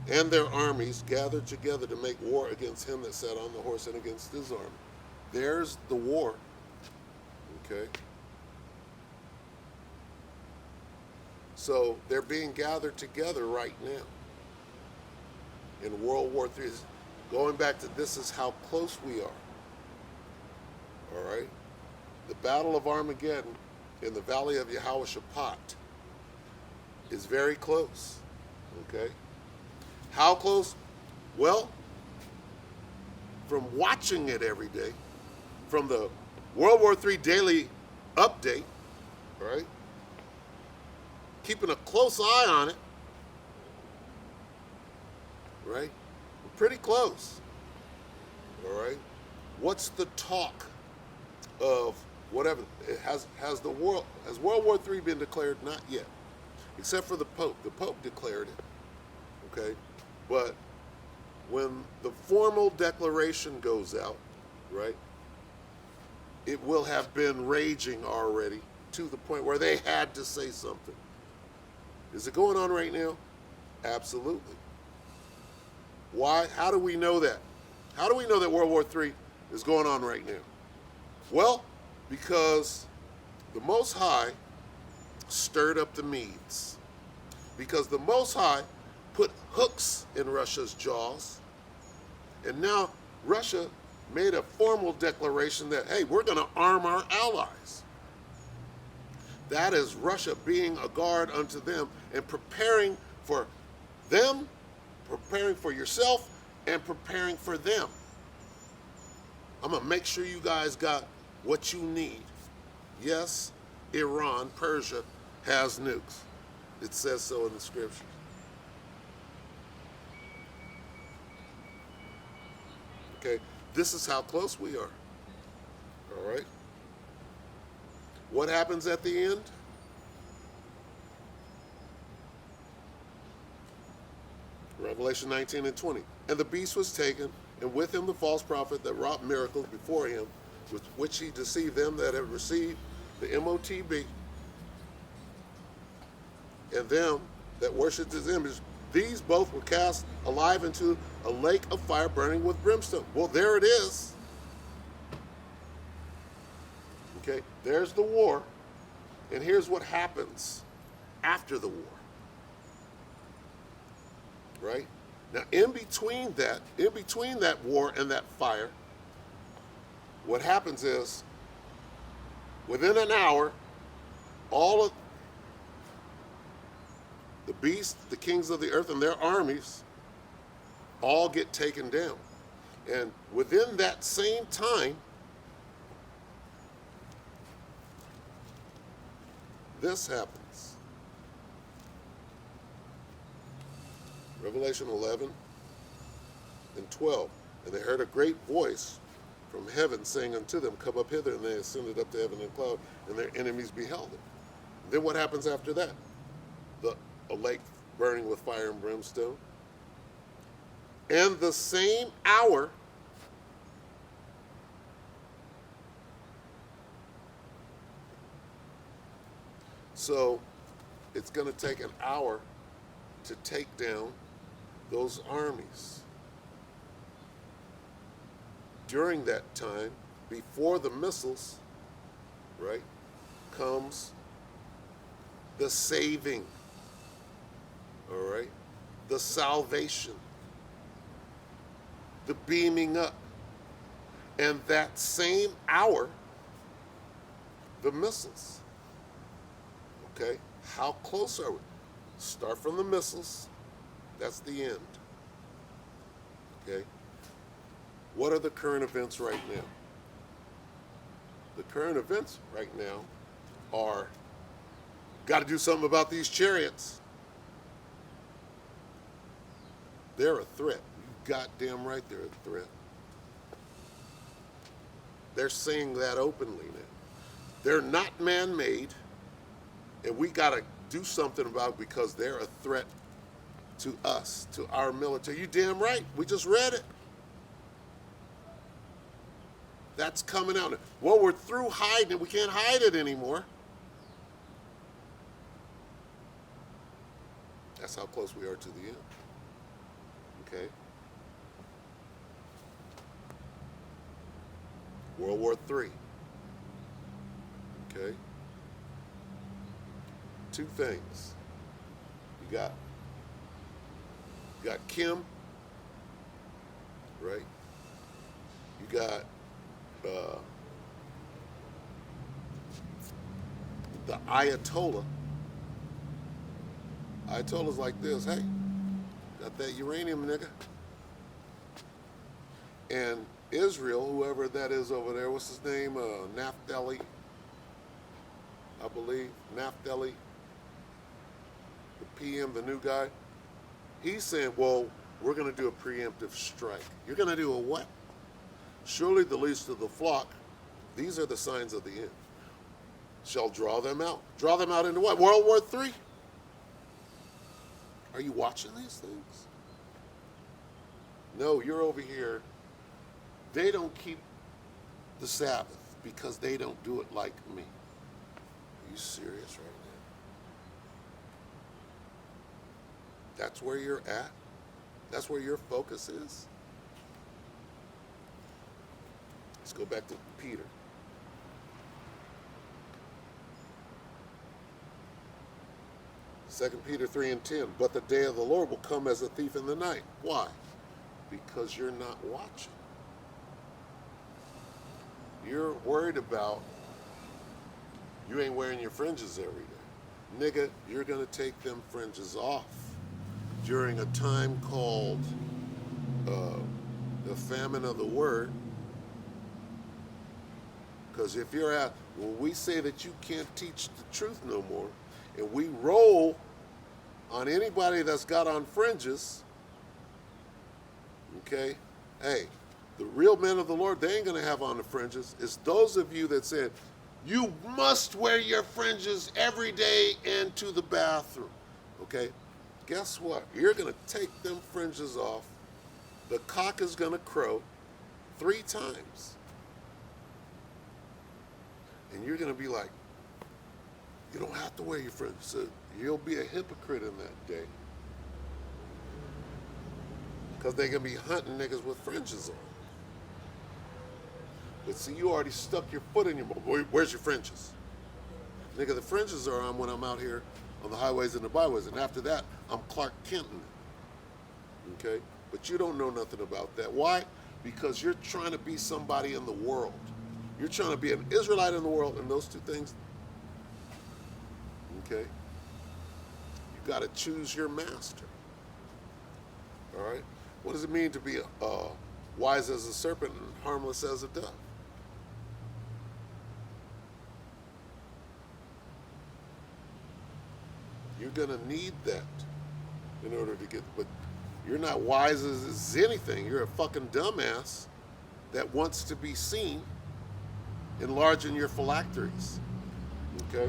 Speaker 1: and their armies gathered together to make war against him that sat on the horse and against his army. There's the war. Okay. So they're being gathered together right now in World War III. Going back to this is how close we are. All right? The Battle of Armageddon in the Valley of Yehoshaphat is very close. Okay? How close? Well, from watching it every day, from the World War III daily update, right? Keeping a close eye on it, right? We're pretty close, all right? What's the talk of whatever? Has World War III been declared? Not yet, except for the Pope. The Pope declared it, okay? But when the formal declaration goes out, right, it will have been raging already to the point where they had to say something. Is it going on right now? Absolutely. Why? How do we know that? How do we know that World War III is going on right now? Well, because the Most High stirred up the Medes. Because the Most High put hooks in Russia's jaws. And now Russia made a formal declaration that, hey, we're going to arm our allies. That is Russia being a guard unto them and preparing for them, preparing for yourself, and preparing for them. I'm going to make sure you guys got what you need. Yes, Iran, Persia, has nukes. It says so in the scriptures. Okay, this is how close we are. All right? What happens at the end? Revelation 19 and 20. And the beast was taken, and with him the false prophet that wrought miracles before him, with which he deceived them that had received the MOTB, and them that worshipped his image. These both were cast alive into a lake of fire burning with brimstone. Well, there it is. Okay, there's the war. And here's what happens after the war. Right? Now, in between that war and that fire, what happens is, within an hour, all of the beasts, the kings of the earth, and their armies all get taken down. And within that same time, this happens. Revelation 11 and 12. And they heard a great voice from heaven saying unto them, come up hither. And they ascended up to heaven in a cloud, and their enemies beheld them. Then what happens after that? A lake burning with fire and brimstone. And the same hour, so it's going to take an hour to take down those armies. During that time, before the missiles, right, comes the saving, all right, the salvation, the beaming up. And that same hour, the missiles. Okay, how close are we? Start from the missiles. That's the end. Okay? What are the current events right now? The current events right now are got to do something about these chariots. They're a threat. You goddamn right they're a threat. They're saying that openly now. They're not man-made, and we got to do something about it because they're a threat to us, to our military. You damn right. We just read it. That's coming out. Well, we're through hiding it. We can't hide it anymore. That's how close we are to the end. Okay? World War III. Okay? Two things. You got Kim, right? You got the Ayatollah. Ayatollah's like this, hey, got that uranium, nigga. And Israel, whoever that is over there, what's his name? Naftali, I believe. Naftali, the PM, the new guy. He's saying, well, we're going to do a preemptive strike. You're going to do a what? Surely the least of the flock, these are the signs of the end, shall draw them out. Draw them out into what? World War III? Are you watching these things? No, you're over here. They don't keep the Sabbath because they don't do it like me. Are you serious right now? That's where you're at? That's where your focus is? Let's go back to Peter. Second Peter 3:10. But the day of the Lord will come as a thief in the night. Why? Because you're not watching. You're worried about you ain't wearing your fringes every day. Nigga, you're going to take them fringes off during a time called the famine of the word. Because if you're out, when we say that you can't teach the truth no more, and we roll on anybody that's got on fringes, okay, hey, the real men of the Lord, they ain't going to have on the fringes. It's those of you that said, you must wear your fringes every day and to the bathroom, okay? Guess what? You're going to take them fringes off. The cock is going to crow 3 times. And you're going to be like, you don't have to wear your fringes. So you'll be a hypocrite in that day. Because they're going to be hunting niggas with fringes on. But see, you already stuck your foot in your mouth. Where's your fringes? Nigga, the fringes are on when I'm out here on the highways and the byways. And after that, I'm Clark Kenton. Okay? But you don't know nothing about that. Why? Because you're trying to be somebody in the world. You're trying to be an Israelite in the world, and those two things, okay? You got to choose your master. All right? What does it mean to be wise as a serpent and harmless as a dove? You're going to need that in order to get, but you're not wise as anything. You're a fucking dumbass that wants to be seen enlarging your phylacteries. Okay?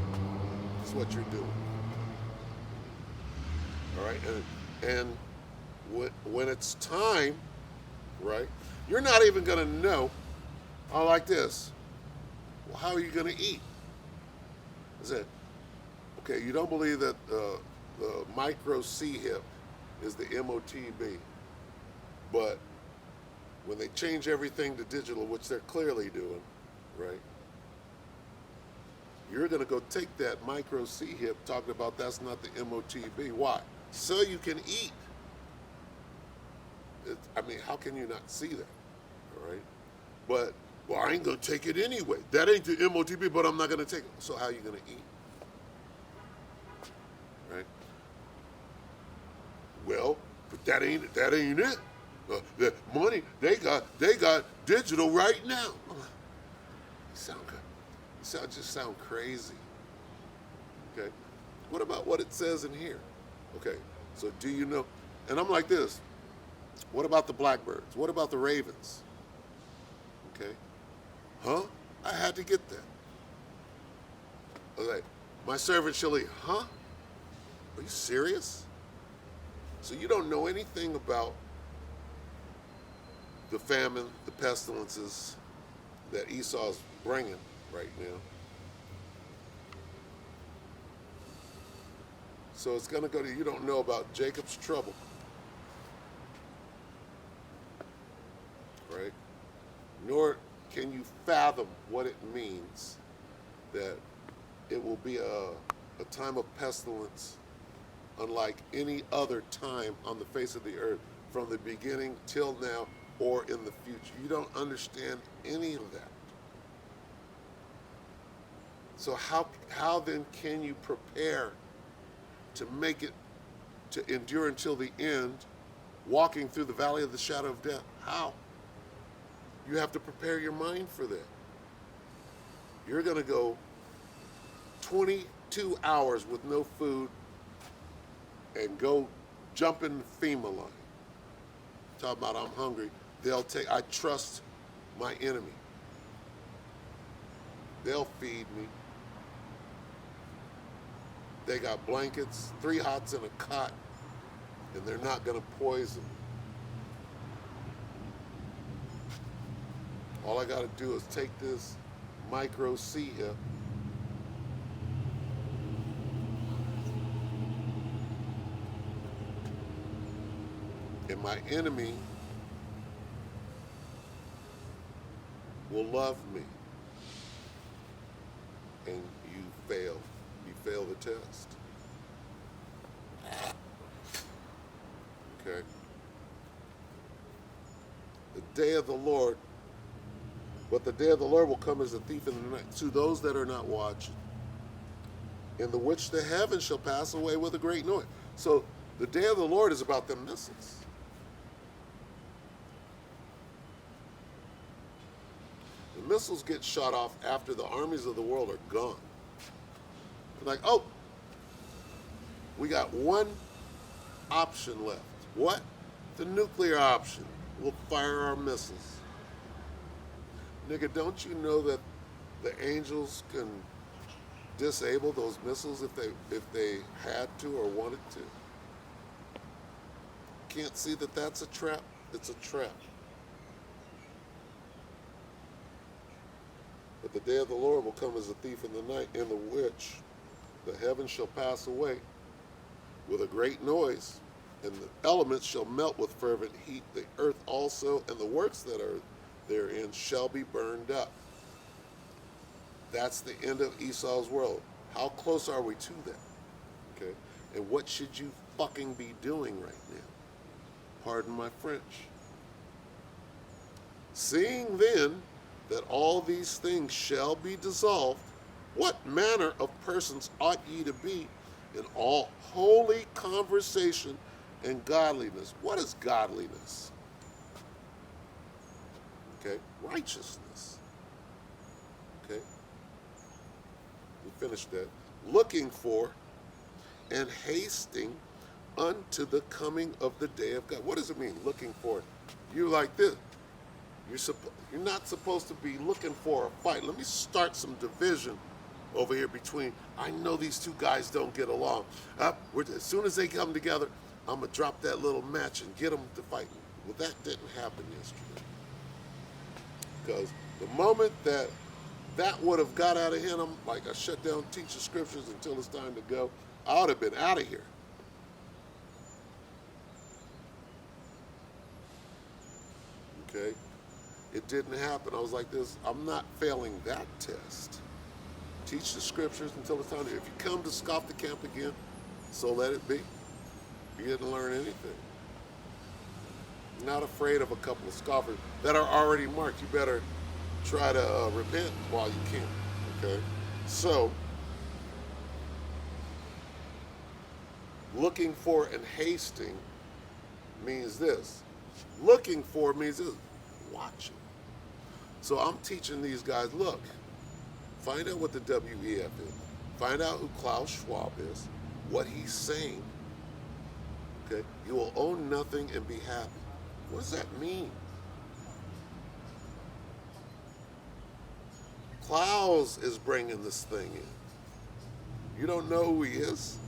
Speaker 1: That's what you're doing. All right? And when it's time, right, you're not even going to know, like this. Well, how are you going to eat? Is it, okay, you don't believe that the micro C-hip is the MOTB, but when they change everything to digital, which they're clearly doing, right, you're going to go take that micro C-hip talking about that's not the MOTB. Why? So you can eat. I mean, how can you not see that, all right? But, well, I ain't going to take it anyway. That ain't the MOTB, but I'm not going to take it. So how are you going to eat? Right? Well, but that ain't it. The money they got digital right now. I'm like, you sound good. Just sound crazy. Okay. What about what it says in here? Okay. So do you know? And I'm like this. What about the blackbirds? What about the ravens? Okay. Huh? I had to get that. I was like, my servant shall eat. Huh? Are you serious? So you don't know anything about the famine, the pestilences that Esau's bringing right now. So it's going to go to, you don't know about Jacob's trouble. Right? Nor can you fathom what it means that it will be a time of pestilence unlike any other time on the face of the earth from the beginning till now or in the future. You don't understand any of that. So how then can you prepare to make it, to endure until the end, walking through the valley of the shadow of death? How? You have to prepare your mind for that. You're going to go 22 hours with no food and go jump in the FEMA line. Talk about I'm hungry. I trust my enemy. They'll feed me. They got blankets, 3 hots and a cot, and they're not going to poison me. All I got to do is take this micro C here, and my enemy will love me, and you fail the test. Okay? The day of the Lord, but the day of the Lord will come as a thief in the night to those that are not watching, in the which the heavens shall pass away with a great noise. So the day of the Lord is about them missiles. The missiles get shot off after the armies of the world are gone. Like, oh, we got one option left. What? The nuclear option. We'll fire our missiles. Nigga, don't you know that the angels can disable those missiles if they had to or wanted to? Can't see that that's a trap? It's a trap. But the day of the Lord will come as a thief in the night, in the which the heavens shall pass away with a great noise, and the elements shall melt with fervent heat. The earth also and the works that are therein shall be burned up. That's the end of Esau's world. How close are we to that? Okay? And what should you fucking be doing right now? Pardon my French. Seeing then that all these things shall be dissolved, what manner of persons ought ye to be in all holy conversation and godliness? What is godliness? Okay, righteousness. Okay, we finished that. Looking for and hasting unto the coming of the day of God. What does it mean, looking for it? You like this. You're not supposed to be looking for a fight. Let me start some division over here between, I know these two guys don't get along. As soon as they come together, I'm going to drop that little match and get them to fight. Well, that didn't happen yesterday. Because the moment that would have got out of hand, I'm like, I shut down, teach the scriptures until it's time to go, I would have been out of here. Okay? It didn't happen. I was like this, I'm not failing that test. Teach the scriptures until it's time. If you come to scoff the camp again, so let it be. You didn't learn anything. You're not afraid of a couple of scoffers that are already marked. You better try to repent while you can. Okay? So, looking for and hasting means this. Looking for means just watching. So I'm teaching these guys, look, find out what the WEF is. Find out who Klaus Schwab is, what he's saying. Okay? You will own nothing and be happy. What does that mean? Klaus is bringing this thing in. You don't know who he is.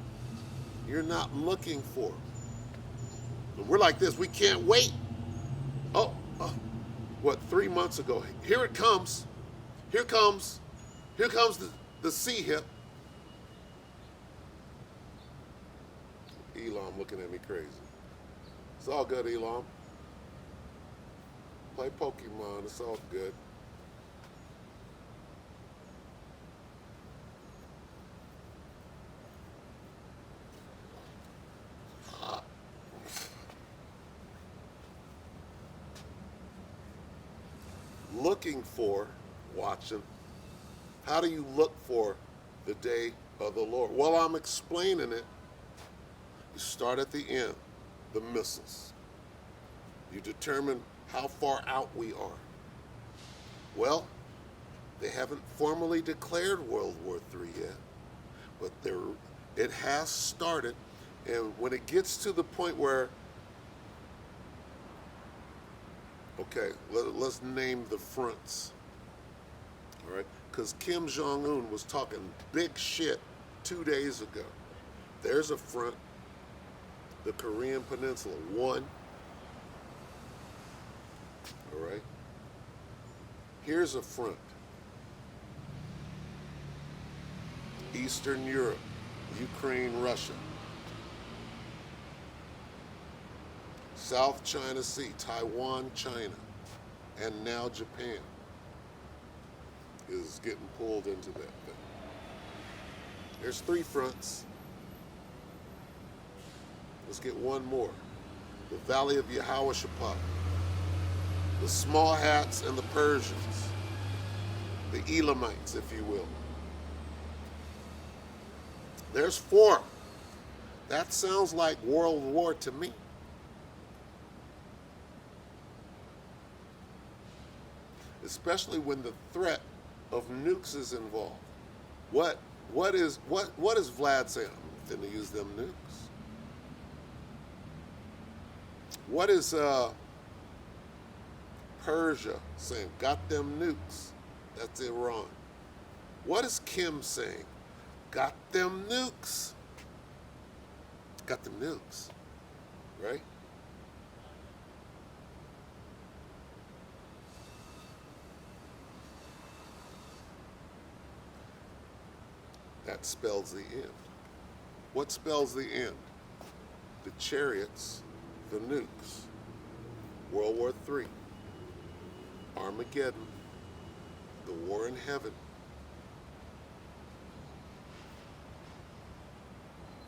Speaker 1: You're not looking for him. We're like this. We can't wait. Oh, what, 3 months ago? Here it comes. Here comes the C-hip. Elon looking at me crazy. It's all good, Elon. Play Pokemon. It's all good. Looking for, watching. How do you look for the day of the Lord? Well, I'm explaining it. You start at the end, the missiles. You determine how far out we are. Well, they haven't formally declared World War III yet, but it has started. And when it gets to the point where, okay, let's name the fronts, all right? Because Kim Jong-un was talking big shit 2 days ago. There's a front, the Korean Peninsula, one, all right? Here's a front, Eastern Europe, Ukraine, Russia. South China Sea, Taiwan, China, and now Japan is getting pulled into that thing. There's 3 fronts. Let's get one more. The Valley of Yehoshaphat, the Small Hats and the Persians, the Elamites, if you will. There's 4. That sounds like World War to me. Especially when the threat of nukes is involved. What is Vlad saying? I'm finna use them nukes. What is Persia saying? Got them nukes. That's Iran. What is Kim saying? Got them nukes. Got them nukes. Right? That spells the end. What spells the end? The chariots, the nukes, World War III, Armageddon, the war in heaven.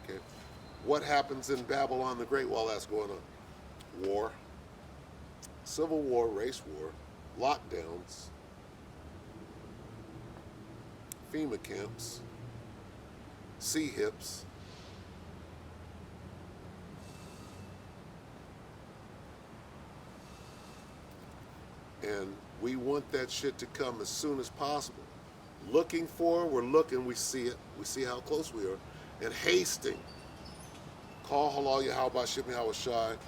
Speaker 1: Okay. What happens in Babylon the Great while that's going on? War, civil war, race war, lockdowns, FEMA camps, C-hips, and we want that shit to come as soon as possible. We're looking, we see it, we see how close we are, and hasting. Call halal Yahweh, Shibmi Hawashai,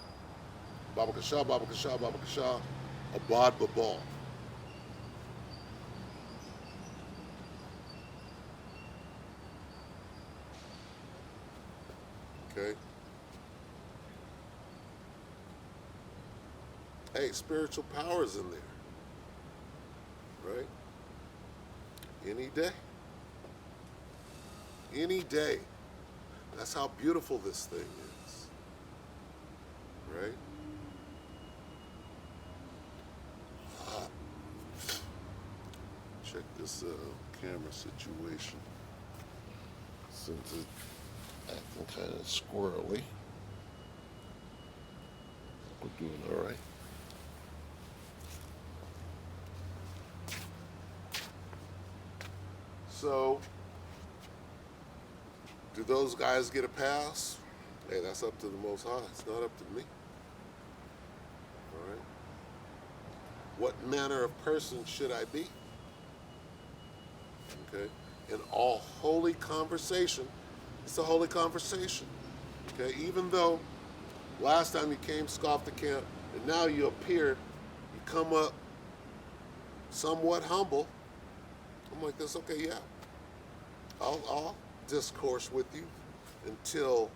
Speaker 1: Baba Kasha, Baba Kasha, Baba Kasha, Abad Babal. Okay. Hey, spiritual power's in there. Right? Any day. Any day. That's how beautiful this thing is. Right? Check this camera situation. Since it's acting kind of squirrely, we're doing all right. So, do those guys get a pass? Hey, that's up to the Most High. It's not up to me. What manner of person should I be? Okay? In all holy conversation, it's a holy conversation. Okay? Even though last time you came, scoffed the camp, and now you appear, you come up somewhat humble. I'm like this, okay, yeah. I'll discourse with you until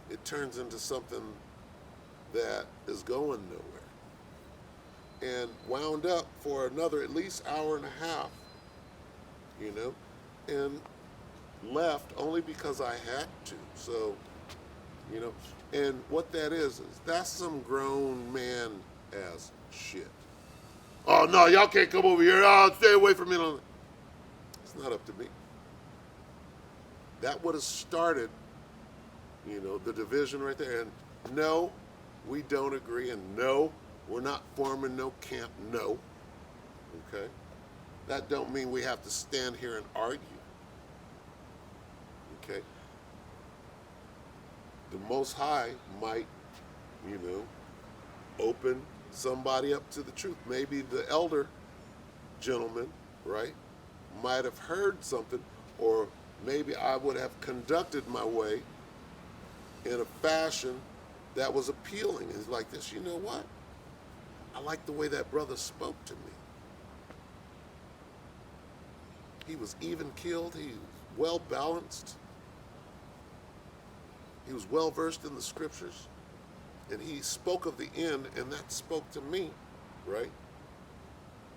Speaker 1: it turns into something that is going nowhere. And wound up for another at least hour and a half, you know, and left only because I had to. So, you know, and what that is that's some grown man ass shit. Oh no, y'all can't come over here. Oh, stay away from me. It's not up to me. That would have started, you know, the division right there. And no, we don't agree. And no, we're not forming no camp. No. Okay? That don't mean we have to stand here and argue. Okay? The Most High might, you know, open somebody up to the truth. Maybe the elder gentleman, right, might have heard something, or maybe I would have conducted my way in a fashion that was appealing. It's like this, you know what? I like the way that brother spoke to me. He was even keeled. He was well balanced. He was well versed in the scriptures. And he spoke of the end, and that spoke to me, right?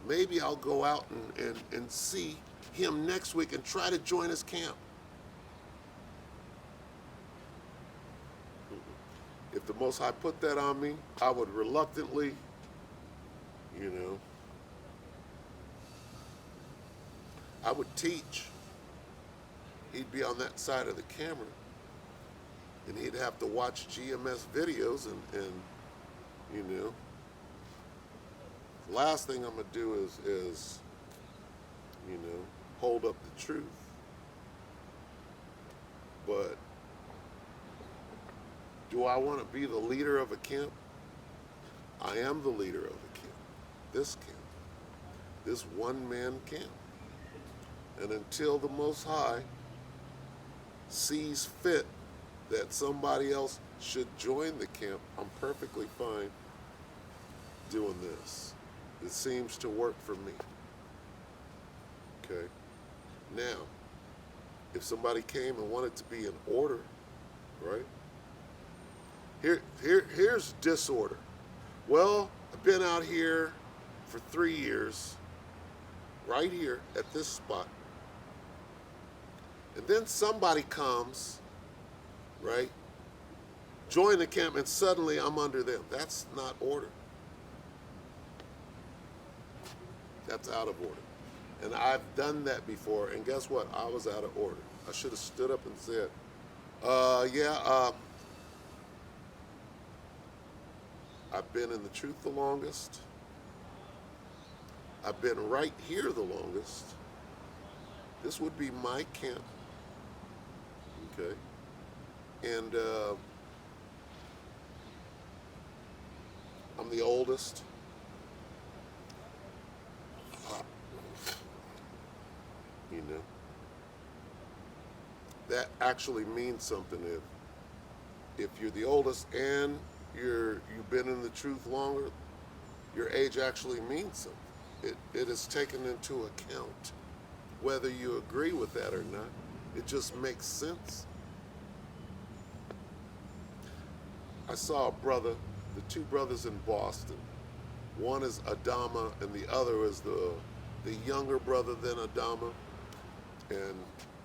Speaker 1: Maybe I'll go out and see him next week and try to join his camp. If the Most High put that on me, I would reluctantly, you know, I would teach. He'd be on that side of the camera, and he'd have to watch GMS videos and you know, the last thing I'm gonna do is you know, hold up the truth. But do I want to be the leader of a camp? I am the leader of a camp. This one-man camp. And until the Most High sees fit that somebody else should join the camp, I'm perfectly fine doing this. It seems to work for me. Okay? Now, if somebody came and wanted to be in order, right? Here's disorder. Well, I've been out here for 3 years, right here at this spot. And then somebody comes, right? Join the camp, and suddenly I'm under them. That's not order. That's out of order. And I've done that before, and guess what? I was out of order. I should have stood up and said, I've been in the truth the longest. I've been right here the longest. This would be my camp. Okay? And I'm the oldest. You know? That actually means something if you're the oldest and you've been in the truth longer, your age actually means something. It is taken into account. Whether you agree with that or not, it just makes sense. I saw a brother, the two brothers in Boston. One is Adama and the other is the younger brother than Adama. And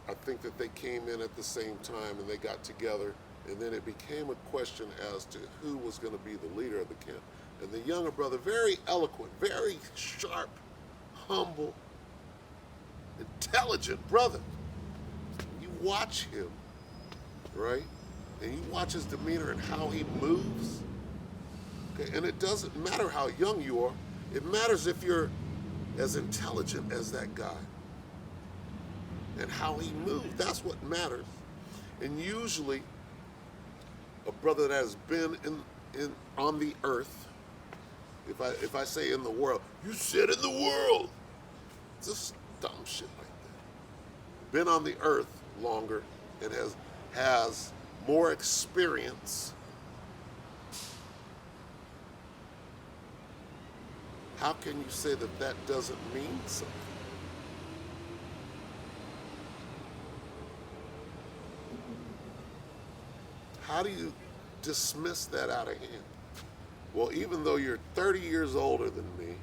Speaker 1: I think that they came in at the same time and they got together. And then it became a question as to who was going to be the leader of the camp. And the younger brother, very eloquent, very sharp, humble, intelligent brother. You watch him, right? And you watch his demeanor and how he moves. Okay? And it doesn't matter how young you are. It matters if you're as intelligent as that guy. And how he moves. That's what matters. And usually, a brother that has been on the earth, If I say in the world, you said in the world. It's just dumb shit like that. Been on the earth longer and has more experience. How can you say that that doesn't mean something? How do you dismiss that out of hand? Well, even though you're 30 years older than me,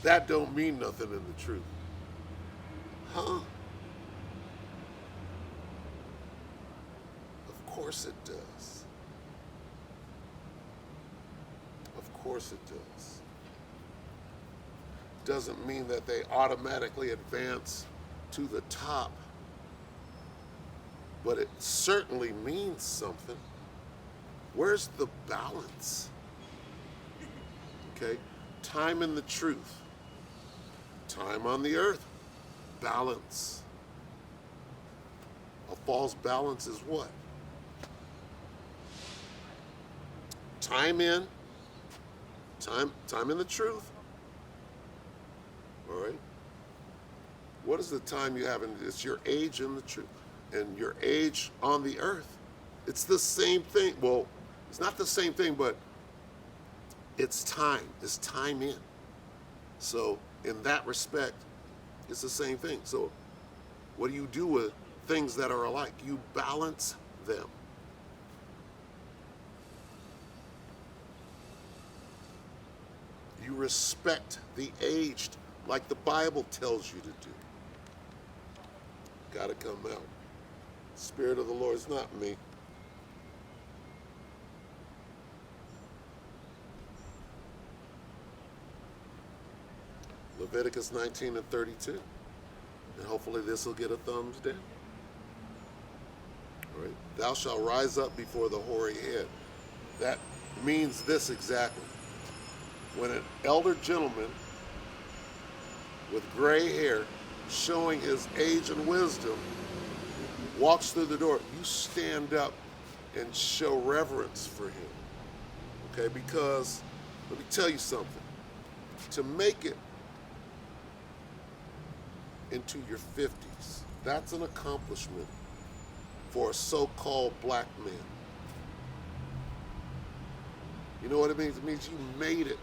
Speaker 1: that don't mean nothing in the truth. Huh? Of course it does. Of course it does. Doesn't mean that they automatically advance to the top, but it certainly means something. Where's the balance? Okay? Time in the truth. Time on the earth. Balance. A false balance is what? Time in the truth. All right? What is the time you have in? It's your age in the truth. And your age on the earth. It's the same thing. Well, it's not the same thing, but it's time. It's time in. So in that respect, it's the same thing. So what do you do with things that are alike? You balance them. You respect the aged like the Bible tells you to do. Got to come out. Spirit of the Lord is not me. Leviticus 19 and 32. And hopefully this will get a thumbs down. All right. Thou shalt rise up before the hoary head. That means this exactly. When an elder gentleman with gray hair, showing his age and wisdom, walks through the door, you stand up and show reverence for him. Okay, because let me tell you something. To make it into your 50s, that's an accomplishment for a so-called black man. You know what it means? It means you made it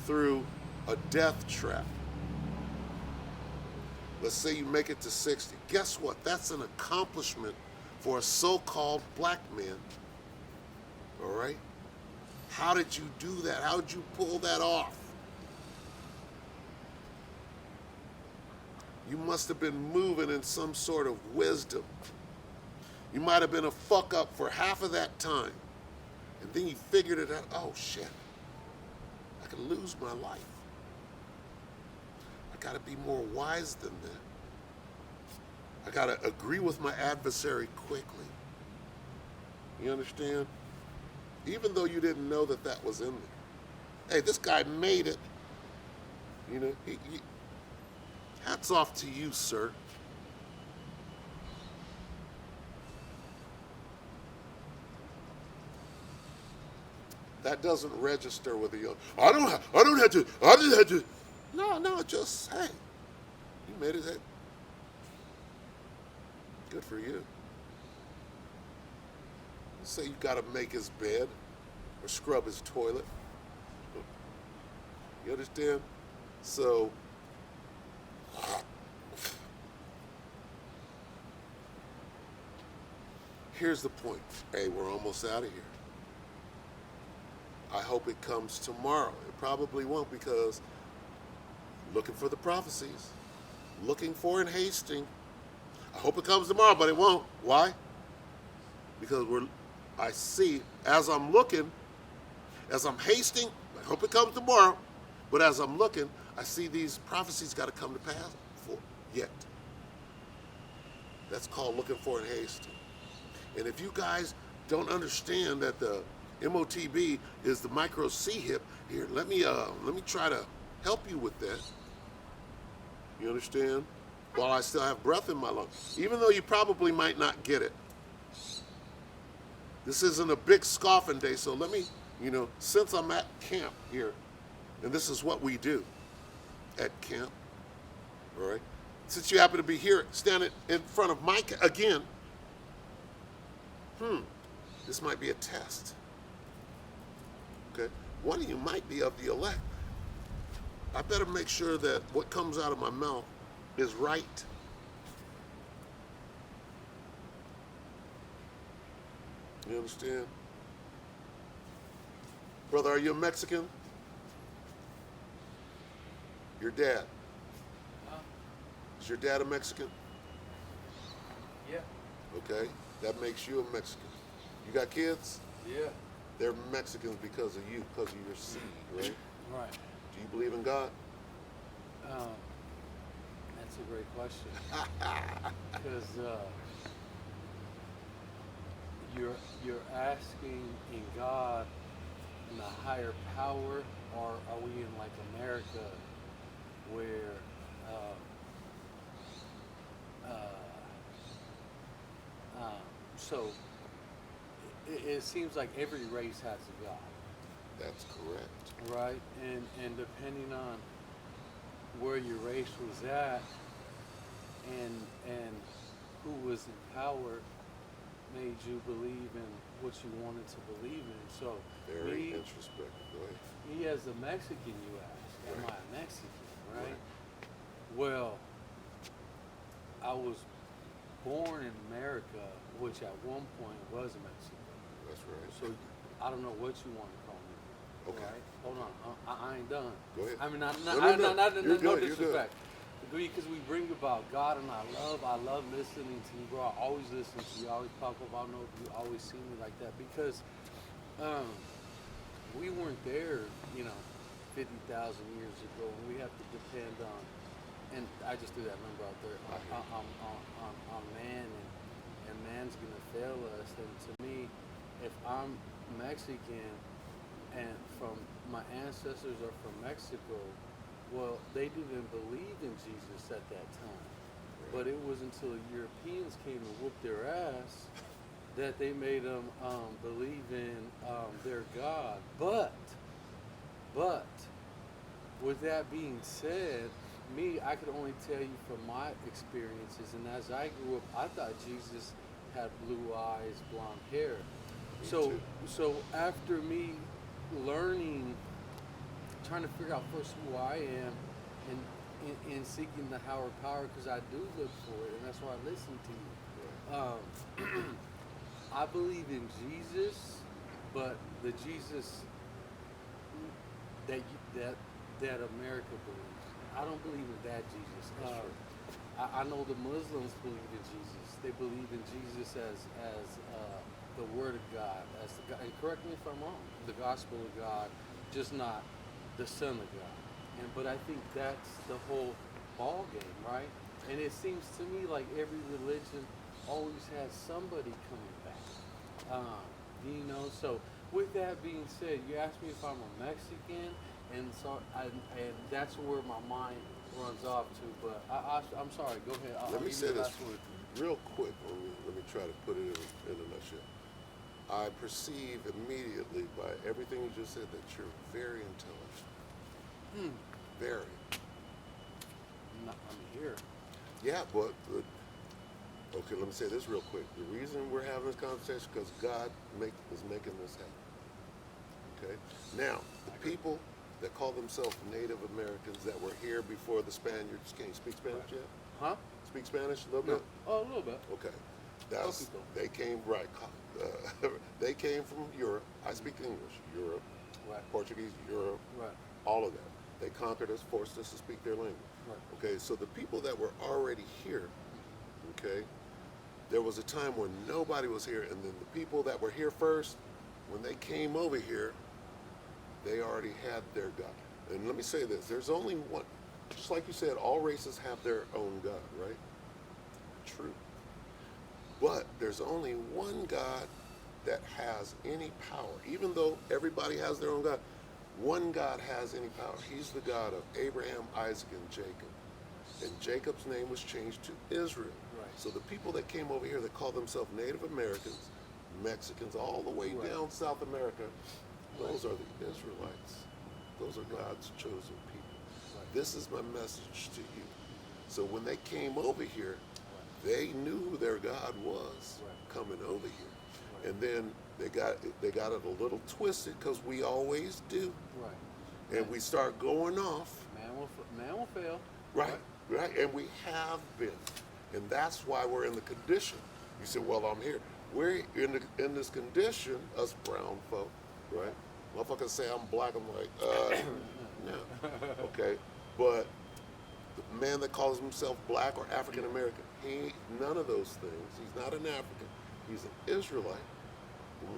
Speaker 1: through a death trap. Let's say you make it to 60. Guess what? That's an accomplishment for a so-called black man. All right? How did you do that? How did you pull that off? You must have been moving in some sort of wisdom. You might have been a fuck up for half of that time. And then you figured it out. Oh, shit. I could lose my life. I got to be more wise than that. I got to agree with my adversary quickly. You understand? Even though you didn't know that that was in there. Hey, this guy made it. You know, hats off to you, sir. That doesn't register with a young. I don't have to. I just had to. No, just hey, you made it. Hey, good for you. Say you got to make his bed or scrub his toilet. You understand? So here's the point. Hey, we're almost out of here. I hope it comes tomorrow. It probably won't because looking for the prophecies, looking for and hasting. I hope it comes tomorrow, but it won't. Why? Because I see, as I'm looking, as I'm hasting, I hope it comes tomorrow, but as I'm looking, I see these prophecies got to come to pass before yet. That's called looking for and hasting. And if you guys don't understand that the MOTB is the micro C-hip, here, let me try to help you with that. You understand? While I still have breath in my lungs. Even though you probably might not get it. This isn't a big scoffing day, so let me, since I'm at camp here, and this is what we do at camp, all right? Since you happen to be here standing in front of Mike again, this might be a test. Okay? One of you might be of the elect. I better make sure that what comes out of my mouth is right. You understand? Brother, are you a Mexican? Your dad. Is your dad a Mexican?
Speaker 2: Yeah.
Speaker 1: Okay, that makes you a Mexican. You got kids?
Speaker 2: Yeah.
Speaker 1: They're Mexicans because of you, because of your seed, right?
Speaker 2: Right.
Speaker 1: Do you believe in God?
Speaker 2: That's a great question. Because you're asking in God in a higher power, or are we in like America where so it seems like every race has a God,
Speaker 1: That's correct.
Speaker 2: right? And depending on where your race was at and who was in power made you believe in what you wanted to believe in. So
Speaker 1: Very
Speaker 2: me,
Speaker 1: introspective. Go ahead.
Speaker 2: me as a Mexican, you ask, am
Speaker 1: Right.
Speaker 2: I a Mexican, right?
Speaker 1: Right.
Speaker 2: Well, I was born in America, which at one point was Mexico.
Speaker 1: That's right.
Speaker 2: So I don't know what you want to call me.
Speaker 1: Okay.
Speaker 2: Right? Hold on, I ain't done.
Speaker 1: Go ahead.
Speaker 2: I mean, not
Speaker 1: No, you're
Speaker 2: no
Speaker 1: good, you're
Speaker 2: disrespect. Because we bring about God, and I love listening to you, bro. I always listen to you. I always pop up. I don't know if you always see me like that because we weren't there, 50,000 years ago, and we have to depend on. And I just threw that number out there. On man, and man's gonna fail us. And to me, if I'm Mexican and from my ancestors are from Mexico, well, they didn't believe in Jesus at that time. But it was until Europeans came and whooped their ass that they made them believe in their God. But with that being said, I could only tell you from my experiences, and as I grew up, I thought Jesus had blue eyes, blonde hair. So after me learning, trying to figure out first who I am, and in seeking the higher power, because I do look for it, and that's why I listen to you. I believe in Jesus, but the Jesus that America believes. I don't believe in that Jesus. I know the Muslims believe in Jesus. They believe in Jesus as the Word of God, as the God, and correct me if I'm wrong, the Gospel of God, just not the Son of God. But I think that's the whole ball game, right? And it seems to me like every religion always has somebody coming back. So with that being said, you asked me if I'm a Mexican, and that's where my mind runs off to. But I'm sorry. Go ahead.
Speaker 1: Let me say this
Speaker 2: word.
Speaker 1: real quick. Let me try to put it in a nutshell. I perceive immediately by everything you just said that you're very intelligent. Very.
Speaker 2: I'm here.
Speaker 1: Yeah, but okay, let me say this real quick. The reason we're having this conversation is because God is making this happen. Okay? Now, the people that call themselves Native Americans that were here before the Spaniards came, speak Spanish yet?
Speaker 2: Huh?
Speaker 1: Speak Spanish a little bit?
Speaker 2: Oh, a little bit.
Speaker 1: Okay. That's,
Speaker 2: Poquito.
Speaker 1: they came, right. They came from Europe. I speak English. Europe,
Speaker 2: Right.
Speaker 1: Portuguese, Europe,
Speaker 2: Right.
Speaker 1: all of that. They conquered us, forced us to speak their language.
Speaker 2: Right.
Speaker 1: Okay, so the people that were already here, okay, there was a time when nobody was here, and then the people that were here first, when they came over here, they already had their God. And let me say this, there's only one, just like you said, all races have their own God, right? True. But there's only one God that has any power. Even though everybody has their own God, one God has any power. He's the God of Abraham, Isaac, and Jacob. And Jacob's name was changed to Israel.
Speaker 2: Right.
Speaker 1: So the people that came over here that call themselves Native Americans Mexicans, all the way
Speaker 2: Right.
Speaker 1: down South America. Those are the Israelites. Those are God's chosen people.
Speaker 2: Right.
Speaker 1: This is my message to you. So when they came over here, they knew who their God was
Speaker 2: Right.
Speaker 1: coming over here.
Speaker 2: Right.
Speaker 1: And then they got it a little twisted, because we always do.
Speaker 2: Right.
Speaker 1: And we start going off.
Speaker 2: Man will fail.
Speaker 1: Right, right, and we have been, and that's why we're in the condition. You say, "Well, I'm here." We're in this condition, us brown folk, right? Motherfuckers say I'm black. I'm like, no, okay. But the man that calls himself black or African American, he ain't none of those things. He's not an African. He's an Israelite.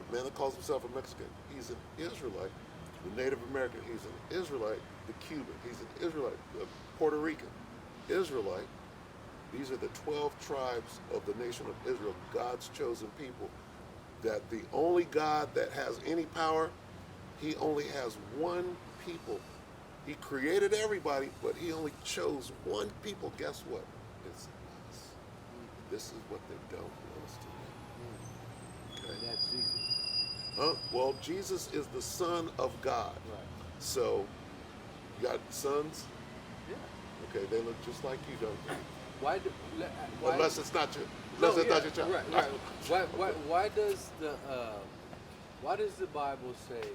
Speaker 1: The man that calls himself a Mexican, he's an Israelite. The Native American, he's an Israelite. The Cuban, he's an Israelite. The Puerto Rican, Israelite. These are the 12 tribes of the nation of Israel, God's chosen people. That the only God that has any power, he only has one people. He created everybody, but he only chose one people. Guess what? It's us. This is what they don't want us to do. Okay?
Speaker 2: And that's Jesus.
Speaker 1: Well, Jesus is the Son of God.
Speaker 2: Right.
Speaker 1: So, you got sons?
Speaker 2: Yeah.
Speaker 1: Okay, they look just like you, don't they?
Speaker 2: Why
Speaker 1: Unless it's not your,
Speaker 2: No,
Speaker 1: unless it's
Speaker 2: yeah,
Speaker 1: not your child.
Speaker 2: right. Why does the Bible say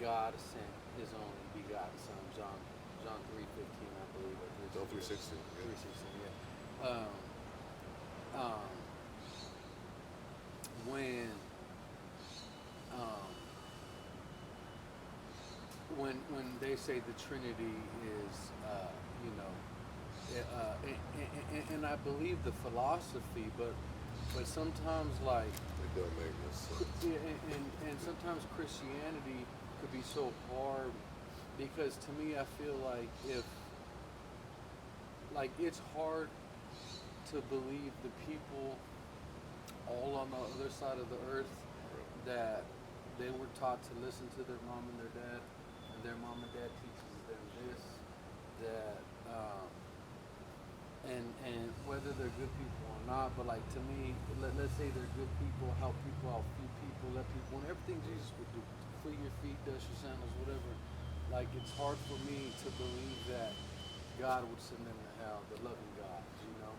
Speaker 2: God sent His only begotten Son, John 3:15, I believe, or
Speaker 1: John 3:16.
Speaker 2: 3:16, yeah. When they say the Trinity is, and I believe the philosophy, but sometimes like
Speaker 1: It don't make no sense.
Speaker 2: yeah, and sometimes Christianity could be so hard because to me I feel like it's hard to believe the people all on the other side of the earth that they were taught to listen to their mom and their dad, and their mom and dad teaches them this, that and whether they're good people or not, but like to me, let's say they're good people, help people out, feed people, let people, and everything Jesus would do, free your feet, dust your sandals, whatever. Like it's hard for me to believe that God would send them to hell, the loving God, you know.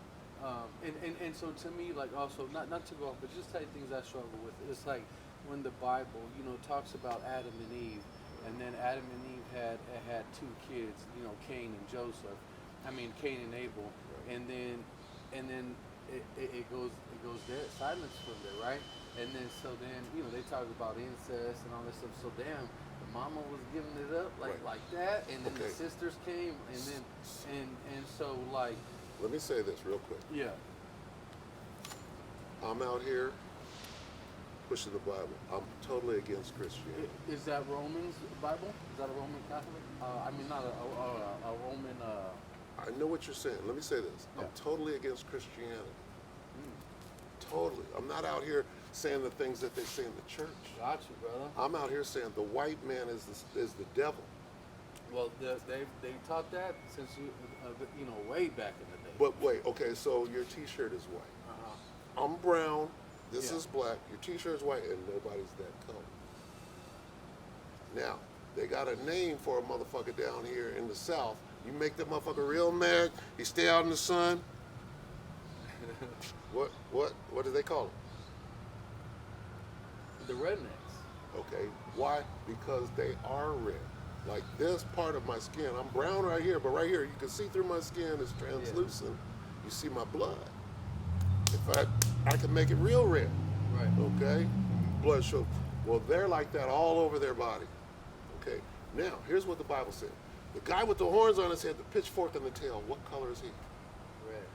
Speaker 2: And so to me, like also not to go off, but just type things I struggle with. It's like when the Bible, talks about Adam and Eve, and then Adam and Eve had two kids, Cain and Joseph. I mean Cain and Abel, and then it goes there, silence from there, right? And then they talk about incest and all this stuff. So damn, the mama was giving it up like that, and then the sisters came, and then and so like.
Speaker 1: Let me say this real quick.
Speaker 2: Yeah.
Speaker 1: I'm out here pushing the Bible. I'm totally against Christianity.
Speaker 2: Is that Romans Bible? Is that a Roman Catholic? I mean, not a Roman.
Speaker 1: I know what you're saying. Let me say this.
Speaker 2: Yeah.
Speaker 1: I'm totally against Christianity. Totally. I'm not out here saying the things that they say in the church.
Speaker 2: Got you, brother.
Speaker 1: I'm out here saying the white man is the devil.
Speaker 2: Well, they taught that since way back in the day.
Speaker 1: But wait, okay, so your T-shirt is white.
Speaker 2: Uh-huh.
Speaker 1: I'm brown. This
Speaker 2: Yeah.
Speaker 1: is black. Your T-shirt is white, and nobody's that color. Now they got a name for a motherfucker down here in the South. You make that motherfucker real mad. He stay out in the sun. What do they call it?
Speaker 2: The rednecks.
Speaker 1: Okay, why? Because they are red. Like this part of my skin, I'm brown right here, but right here you can see through my skin. It's translucent. You see my blood. In fact, I can make it real red.
Speaker 2: Right.
Speaker 1: Okay, blood show. Well, they're like that all over their body. Okay. Now, here's what the Bible said. The guy with the horns on his head, the pitchfork in the tail. What color is he?
Speaker 2: Red.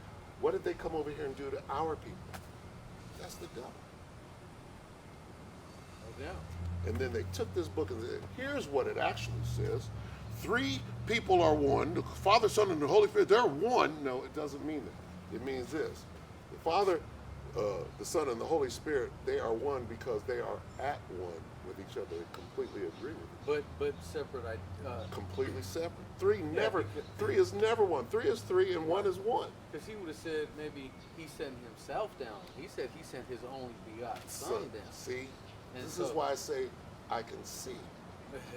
Speaker 1: What did they come over here and do to our people? That's the devil.
Speaker 2: No doubt.
Speaker 1: And then they took this book and said, here's what it actually says. 3 people are one. The Father, Son, and the Holy Spirit, they're one. No, it doesn't mean that. It means this. The Father, the Son, and the Holy Spirit, they are one because they are at one with each other. They completely agree with each other.
Speaker 2: but separate.
Speaker 1: Completely separate. Three
Speaker 2: Yeah,
Speaker 1: never.
Speaker 2: because-
Speaker 1: Three is never one. Three is three, and one is one.
Speaker 2: Because he would have said maybe he sent himself down. He said he sent his only begotten son down.
Speaker 1: See,
Speaker 2: And
Speaker 1: this
Speaker 2: so-
Speaker 1: is why I say I can see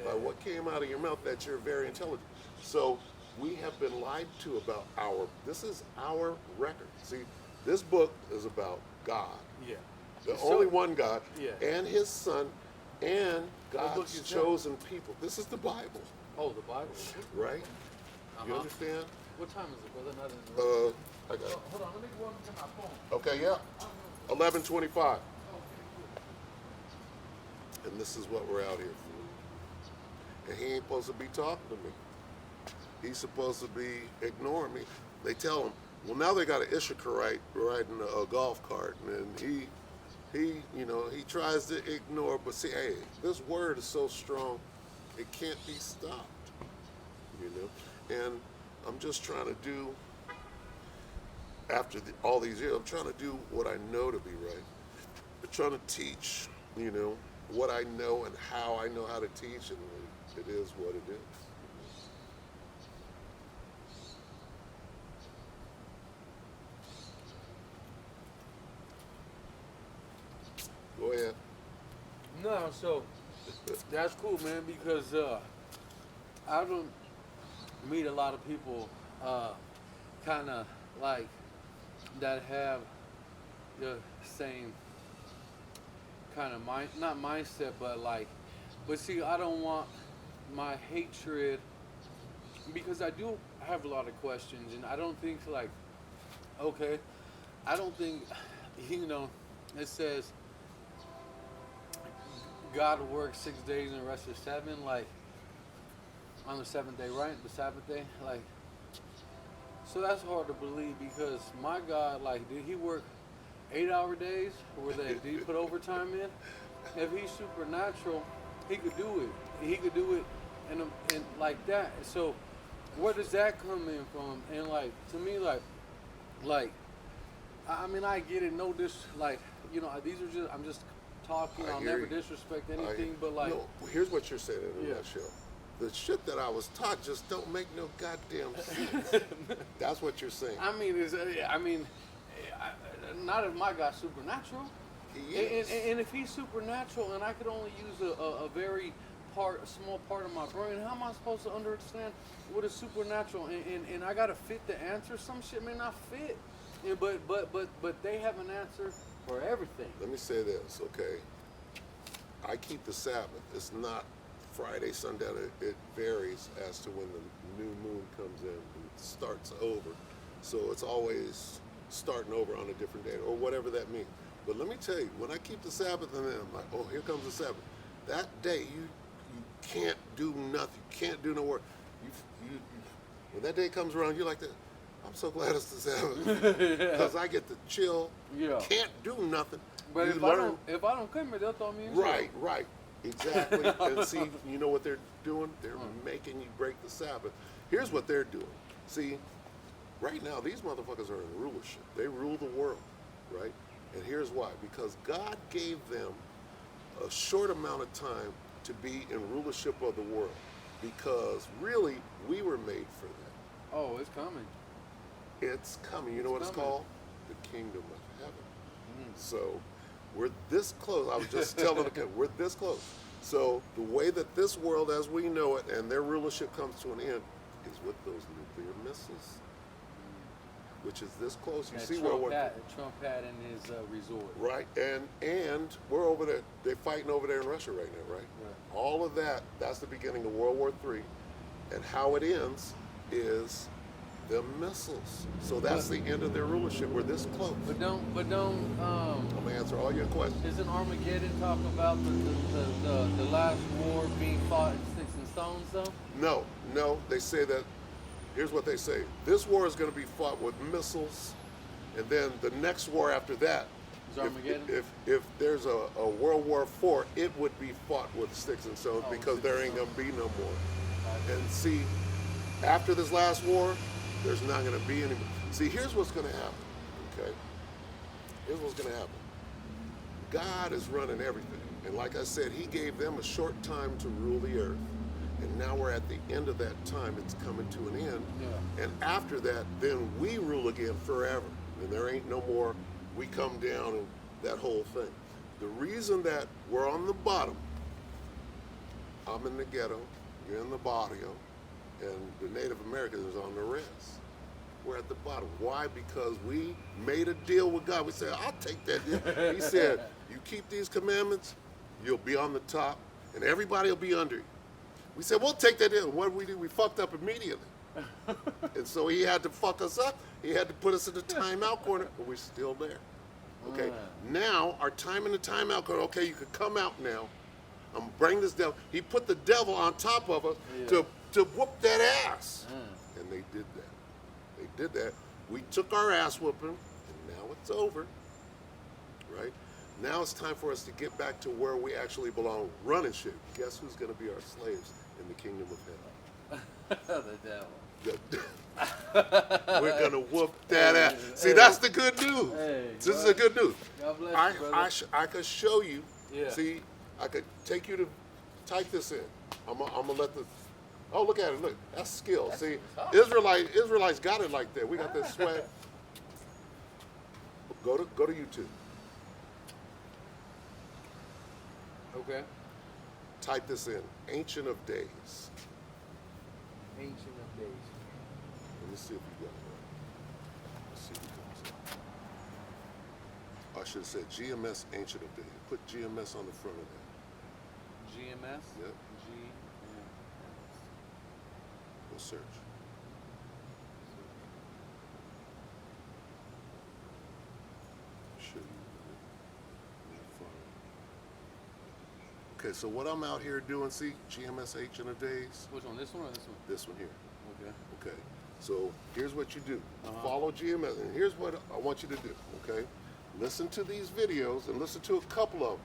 Speaker 1: by what came out of your mouth that you're very intelligent. So we have been lied to about our. This is our record. See, this book is about God,
Speaker 2: Yeah.
Speaker 1: the
Speaker 2: So-
Speaker 1: only one God,
Speaker 2: Yeah.
Speaker 1: and His Son, and
Speaker 2: book
Speaker 1: God's
Speaker 2: is that?
Speaker 1: chosen people. This is the Bible,
Speaker 2: Oh, the Bible.
Speaker 1: right? You
Speaker 2: Uh-huh.
Speaker 1: understand?
Speaker 2: What time is it, brother? Not in
Speaker 1: I got.
Speaker 2: hold on, let me go up to my phone.
Speaker 1: Okay, yeah. 11:25. And this is what we're out here for. And he ain't supposed to be talking to me. He's supposed to be ignoring me. They tell him, well, now they got an Issacharite riding a golf cart, and he tries to ignore, but see, hey, this word is so strong, it can't be stopped, And I'm just trying to do, after all these years, I'm trying to do what I know to be right. I'm trying to teach, what I know and how I know how to teach, and it is what it is. Go ahead.
Speaker 2: No, so that's cool, man, because I don't meet a lot of people kind of like that have the same kind of not mindset, but see, I don't want my hatred, because I do have a lot of questions, and I don't think okay, I don't think, it says God works 6 days and the rest is seven, on the seventh day, right? The Sabbath day, so that's hard to believe, because my God, did he work 8-hour days? Did he put overtime in? If he's supernatural, he could do it. He could do it and like that. So where does that come in from? And to me, I mean, I get it. No, these are just, I'm just talking.
Speaker 1: I
Speaker 2: I'll
Speaker 1: hear
Speaker 2: never
Speaker 1: you.
Speaker 2: disrespect anything, but
Speaker 1: No, here's what you're saying in a
Speaker 2: Yeah.
Speaker 1: nutshell. The shit that I was taught just don't make no goddamn sense. That's what you're saying.
Speaker 2: I mean, not if my God's supernatural.
Speaker 1: He is.
Speaker 2: And if he's supernatural, and I could only use a very small part of my brain, how am I supposed to understand what is supernatural? And I gotta fit the answer. Some shit may not fit, but they have an answer for everything.
Speaker 1: Let me say this, okay? I keep the Sabbath. It's not Friday, sundown. It varies as to when the new moon comes in and starts over. So it's always starting over on a different day or whatever that means. But let me tell you, when I keep the Sabbath and then I'm like, oh, here comes the Sabbath. That day you can't do nothing. You can't do no work. You when that day comes around, you're like that. I'm so glad it's the Sabbath because I get to chill.
Speaker 2: Yeah.
Speaker 1: Can't do nothing.
Speaker 2: But
Speaker 1: You
Speaker 2: if
Speaker 1: learn-
Speaker 2: I don't come here, they'll throw me in jail.
Speaker 1: Right, exactly. And see, you know what they're doing? They're making you break the Sabbath. Here's what they're doing. See, right now, these motherfuckers are in rulership. They rule the world, right? And here's why. Because God gave them a short amount of time to be in rulership of the world. Because really, we were made for that.
Speaker 2: Oh, it's coming.
Speaker 1: It's coming. You know what it's
Speaker 2: coming.
Speaker 1: called? The kingdom of heaven. So we're this close. I was just telling the kid, we're this close. So the way that this world as we know it and their rulership comes to an end is with those nuclear missiles, which is this close. You
Speaker 2: That
Speaker 1: see where we're
Speaker 2: Trump had in his resort.
Speaker 1: right, and we're over there. They're fighting over there in Russia right now, right?
Speaker 2: Right.
Speaker 1: All of that. That's the beginning of World War III, and how it ends is the missiles. So that's the end of their rulership. We're this close.
Speaker 2: But don't
Speaker 1: I'm gonna answer all your questions.
Speaker 2: Isn't Armageddon talk about the last war being fought in sticks and stones though?
Speaker 1: No. They say that. Here's what they say: this war is going to be fought with missiles, and then the next war after that,
Speaker 2: Is Armageddon?
Speaker 1: if there's a World War IV, it would be fought with sticks and stones
Speaker 2: Oh,
Speaker 1: because
Speaker 2: sticks
Speaker 1: there
Speaker 2: and
Speaker 1: ain't going to be no more.
Speaker 2: Gotcha.
Speaker 1: And see, after this last war, there's not going to be any. See, here's what's going to happen. Okay, here's what's going to happen. God is running everything, And like I said, he gave them a short time to rule the earth. And now we're at the end of that time. It's coming to an end.
Speaker 2: Yeah.
Speaker 1: And after that, then we rule again forever. And there ain't no more, we come down and that whole thing. The reason that we're on the bottom, I'm in the ghetto, you're in the barrio, and the Native Americans is on the rest. We're at the bottom. Why? Because we made a deal with God. We said, I'll take that deal. He said, you keep these commandments, you'll be on the top, and everybody will be under you. We said, we'll take that deal. What did we do? We fucked up immediately. And so he had to fuck us up. He had to put us in the timeout corner, but we're still there. Okay, now our time in the timeout corner, okay, you can come out now. I'm gonna bring this devil. He put the devil on top of us to whoop that ass. And they did that. They did that. We took our ass whooping, and now it's over. Right? Now it's time for us to get back to where we actually belong, running shit. Guess who's gonna be our slaves in the kingdom of heaven?
Speaker 2: The devil.
Speaker 1: We're gonna whoop that ass. See, that's the good news.
Speaker 2: Hey,
Speaker 1: This is the good news.
Speaker 2: God bless you, brother.
Speaker 1: I could show you.
Speaker 2: Yeah.
Speaker 1: See, I could take you to type this in. I'm gonna let the. Oh, look at it. Look, that's skill. See, Israelites got it like that. We got that swag. Go to YouTube.
Speaker 2: Okay.
Speaker 1: Type this in. Ancient of Days.
Speaker 2: Ancient of Days.
Speaker 1: Let me see if you got it right. Let's see if it comes up. I should have said GMS Ancient of Days. Put GMS on the front of that.
Speaker 2: GMS?
Speaker 1: Yep.
Speaker 2: GMS.
Speaker 1: Go search. Show you. Okay, so what I'm out here doing, see, GMS Ancient of Days,
Speaker 2: Which one? This one or this one?
Speaker 1: this one here.
Speaker 2: Okay.
Speaker 1: Okay, so here's what you do. Follow GMS, and here's what I want you to do, okay? Listen to these videos and listen to a couple of them.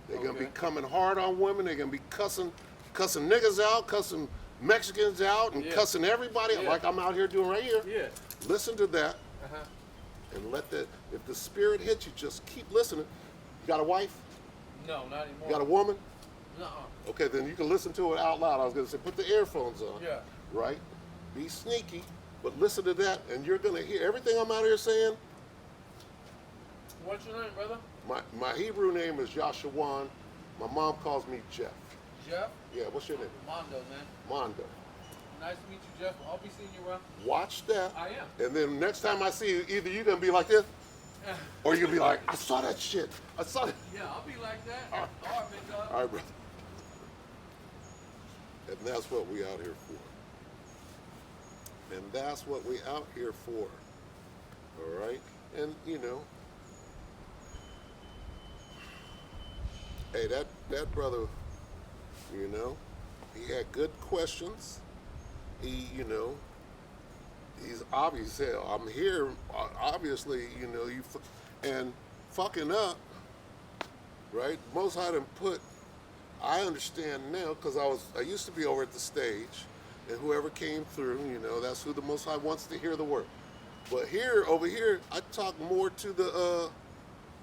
Speaker 1: They're gonna be
Speaker 2: Okay.
Speaker 1: coming hard on women. They're gonna be cussing niggas out, cussing Mexicans out, and
Speaker 2: Yeah.
Speaker 1: cussing everybody
Speaker 2: Yeah.
Speaker 1: like I'm out here doing right here.
Speaker 2: Yeah.
Speaker 1: Listen to that
Speaker 2: Uh-huh.
Speaker 1: and let that, if the spirit hits you, just keep listening. You got a wife?
Speaker 2: No, not anymore.
Speaker 1: You got a woman?
Speaker 2: Nuh-uh.
Speaker 1: Okay, then you can listen to it out loud. I was gonna say, put the earphones on.
Speaker 2: Yeah.
Speaker 1: Right? Be sneaky, but listen to that, and you're gonna hear everything I'm out here saying.
Speaker 2: What's your name, brother?
Speaker 1: My Hebrew name is Yashawan. My mom calls me Jeff.
Speaker 2: Jeff?
Speaker 1: Yeah, what's your name?
Speaker 2: Mondo, man.
Speaker 1: Mondo.
Speaker 2: Nice to meet you, Jeff. I'll be seeing you around.
Speaker 1: Watch that.
Speaker 2: I am.
Speaker 1: And then next time I see you, either you're gonna be like this, or you're gonna be like, I saw that shit. I saw that.
Speaker 2: Yeah, I'll be like that.
Speaker 1: All right.
Speaker 2: All right, big dog.
Speaker 1: All right, brother. And that's what we out here for. And that's what we out here for. All right? And, you know, hey, that brother, you know, he had good questions. He, you know, he's obvious. Hell, I'm here, obviously, you know, and fucking up, right? Most High done put, I understand now, because I used to be over at the stage, and whoever came through, you know, that's who the Most High wants to hear the word. But over here, I talk more to the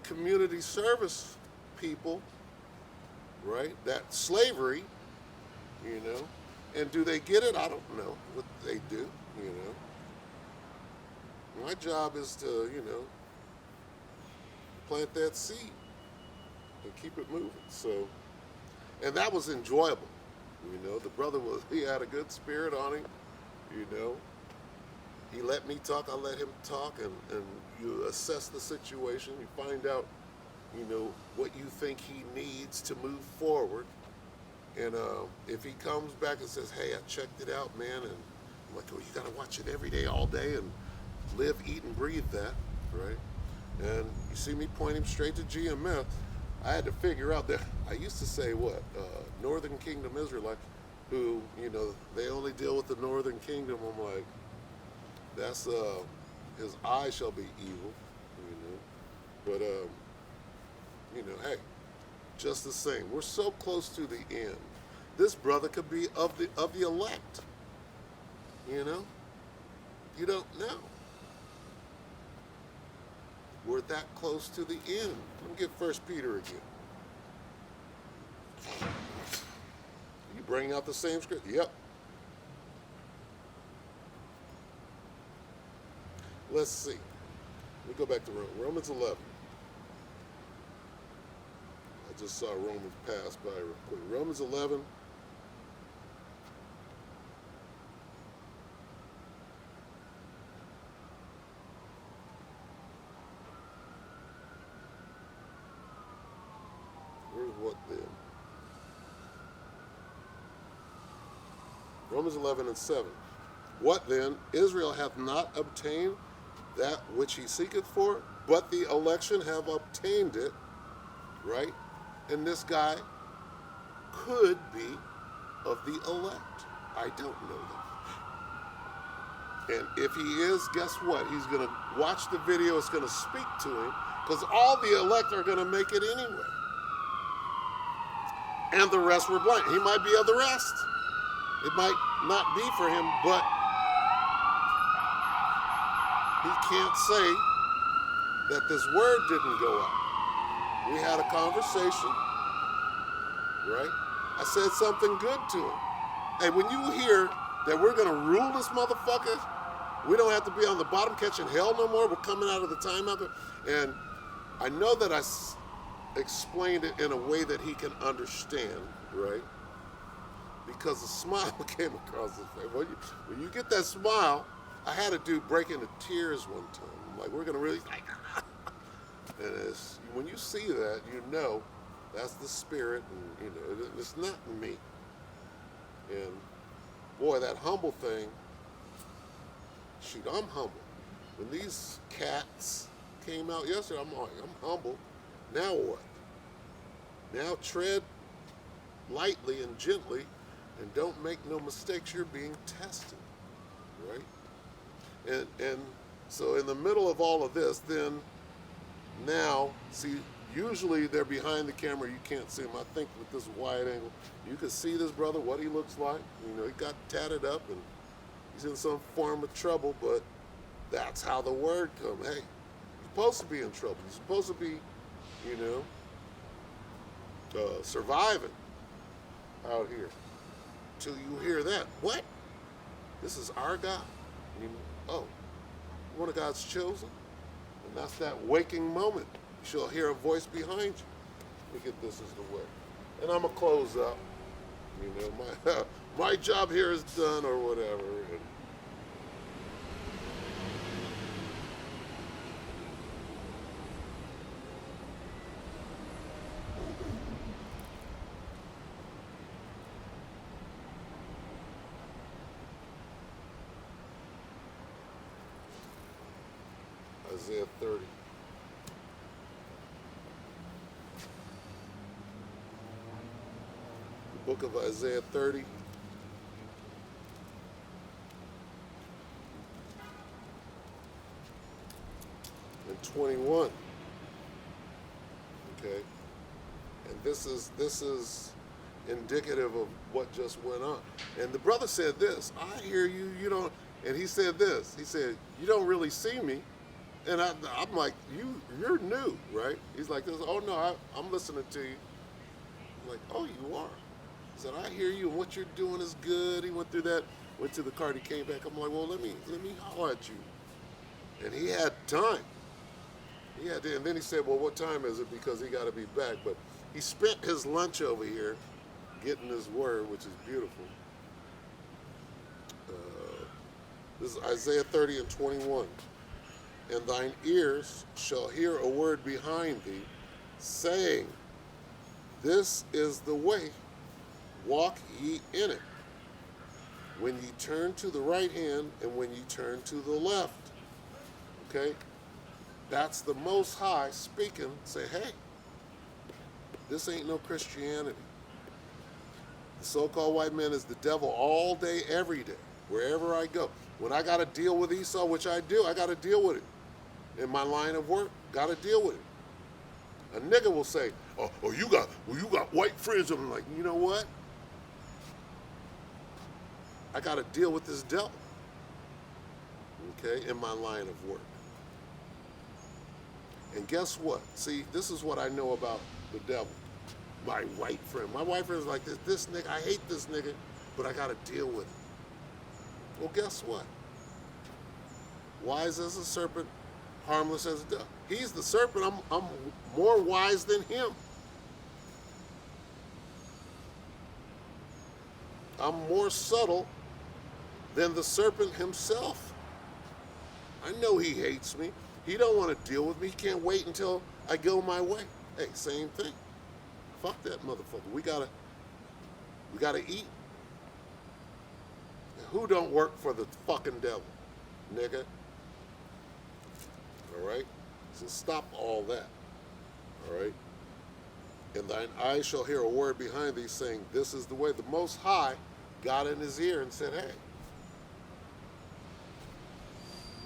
Speaker 1: community service people, right? That slavery, you know, and do they get it? I don't know what they do, you know. My job is to, you know, plant that seed and keep it moving. So, and that was enjoyable, you know. The brother he had a good spirit on him, you know. He let me talk, I let him talk, and you assess the situation, you find out, you know, what you think he needs to move forward. And if he comes back and says, hey, I checked it out, man, and I'm like, oh, you gotta watch it every day, all day, and live, eat, and breathe that, right? And you see me point him straight to GMF. I had to figure out that I used to say what Northern Kingdom Israelite, who, you know, they only deal with the Northern Kingdom. I'm like, that's his eye shall be evil, you know. But you know, hey, just the same, we're so close to the end. This brother could be of the elect, you know. You don't know. We're that close to the end. Let me get 1 Peter again. You bring out the same script? Yep. Let's see. Let me go back to Romans 11. I just saw Romans pass by real quick. Romans 11. Where's what then? Romans 11 and 7. What then? Israel hath not obtained that which he seeketh for, but the election have obtained it, right? And this guy could be of the elect. I don't know that. And if he is, guess what? He's going to watch the video. It's going to speak to him because all the elect are going to make it anyway. And the rest were blind. He might be of the rest. It might not be for him, but he can't say that this word didn't go out. We had a conversation, right? I said something good to him. Hey, when you hear that we're going to rule this motherfucker, we don't have to be on the bottom catching hell no more. We're coming out of the time out there. And I know that I explained it in a way that he can understand, right? Because a smile came across his face. When you get that smile, I had a dude break into tears one time. I'm like, we're going to really... And when you see that, you know that's the spirit, and it's not me. And boy, that humble thing, shoot, I'm humble. When these cats came out yesterday, I'm like, I'm humble. Now what? Now tread lightly and gently, and don't make no mistakes. You're being tested, right? And so in the middle of all of this, then now, see, usually they're behind the camera. You can't see them. I think with this wide angle, you can see this brother, what he looks like. He got tatted up, and he's in some form of trouble, but that's how the word comes. Hey, you're supposed to be in trouble. You're supposed to be, surviving out here. Till you hear that. What? This is our God. One of God's chosen. And that's that waking moment. You shall hear a voice behind you. Look at this as the way. And I'm going to close up. My job here is done or whatever. And Isaiah 30. The book of Isaiah 30. And 21. Okay. And this is indicative of what just went on. And the brother said this, I hear you, you don't, and he said this, he said, you don't really see me. And I'm like, you're new, right? He's like this. Oh no, I'm listening to you. I'm like, oh, you are. He said, I hear you, and what you're doing is good. He went through that, went to the car, he came back. I'm like, well, let me holler at you. And he had time. He had to, and then he said, well, what time is it? Because he got to be back. But he spent his lunch over here getting his word, which is beautiful. This is Isaiah 30 and 21. And thine ears shall hear a word behind thee, saying, this is the way, walk ye in it. When ye turn to the right hand, and when ye turn to the left. Okay? That's the Most High speaking. Say, hey, this ain't no Christianity. The so-called white man is the devil all day, every day, wherever I go. When I got to deal with Esau, which I do, I got to deal with it. In my line of work, got to deal with it. A nigga will say, oh, you got white friends. I'm like, you know what? I got to deal with this devil, okay, in my line of work. And guess what? See, this is what I know about the devil. my white friend. My white friend's like this nigga, I hate this nigga, but I gotta deal with it. Well, guess what? Wise as a serpent, harmless as a dove. He's the serpent. I'm more wise than him. I'm more subtle than the serpent himself. I know he hates me. He don't want to deal with me. He can't wait until I go my way. Hey, same thing. Fuck that motherfucker. We gotta eat. Who don't work for the fucking devil, nigga? All right? So stop all that. All right? And thine eyes shall hear a word behind thee saying, this is the way. The Most High got in his ear and said, hey,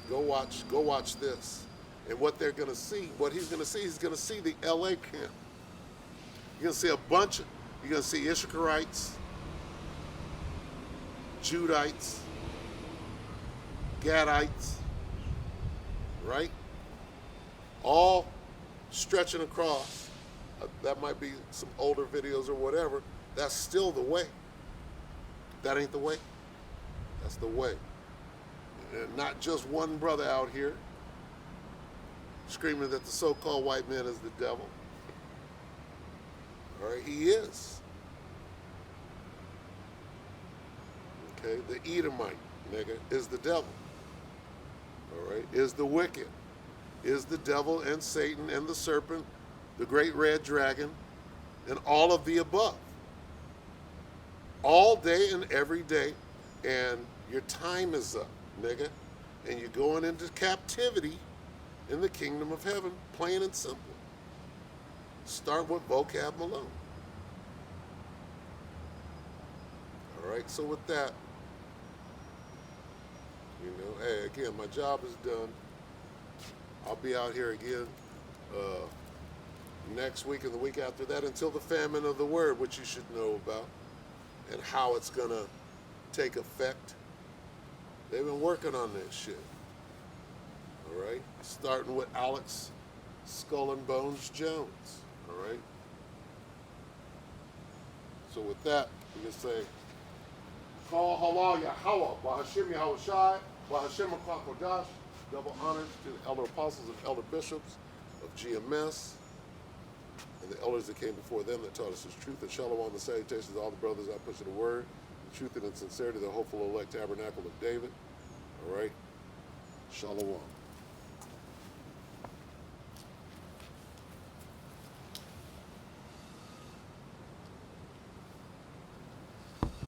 Speaker 1: go watch this. And what they're going to see, what he's going to see, he's going to see the LA camp. You're going to see you're going to see Issacharites, Judites, Gadites, right? All stretching across. That might be some older videos or whatever. That's still the way. That ain't the way. That's the way. And not just one brother out here screaming that the so-called white man is the devil. All right, he is. Okay, the Edomite, nigga, is the devil. All right, is the wicked, is the devil and Satan and the serpent, the great red dragon, and all of the above. All day and every day, and your time is up, nigga, and you're going into captivity in the kingdom of heaven, plain and simple. Start with vocab Malone. All right, so with that, you know, hey, again, my job is done. I'll be out here again next week and the week after that until the famine of the word, which you should know about, and how it's going to take effect. They've been working on this shit. All right? Starting with Alex Skull and Bones Jones. All right? So with that, we can say, Call halal Yahweh, Bahashim Yahweh Shai, Bahashim Kodash, double honors to the elder apostles and elder bishops of GMS, and the elders that came before them that taught us His truth, and shalom and salutations to all the brothers out pushing the word, the truth and in sincerity, the hopeful elect tabernacle of David. All right? Shalom.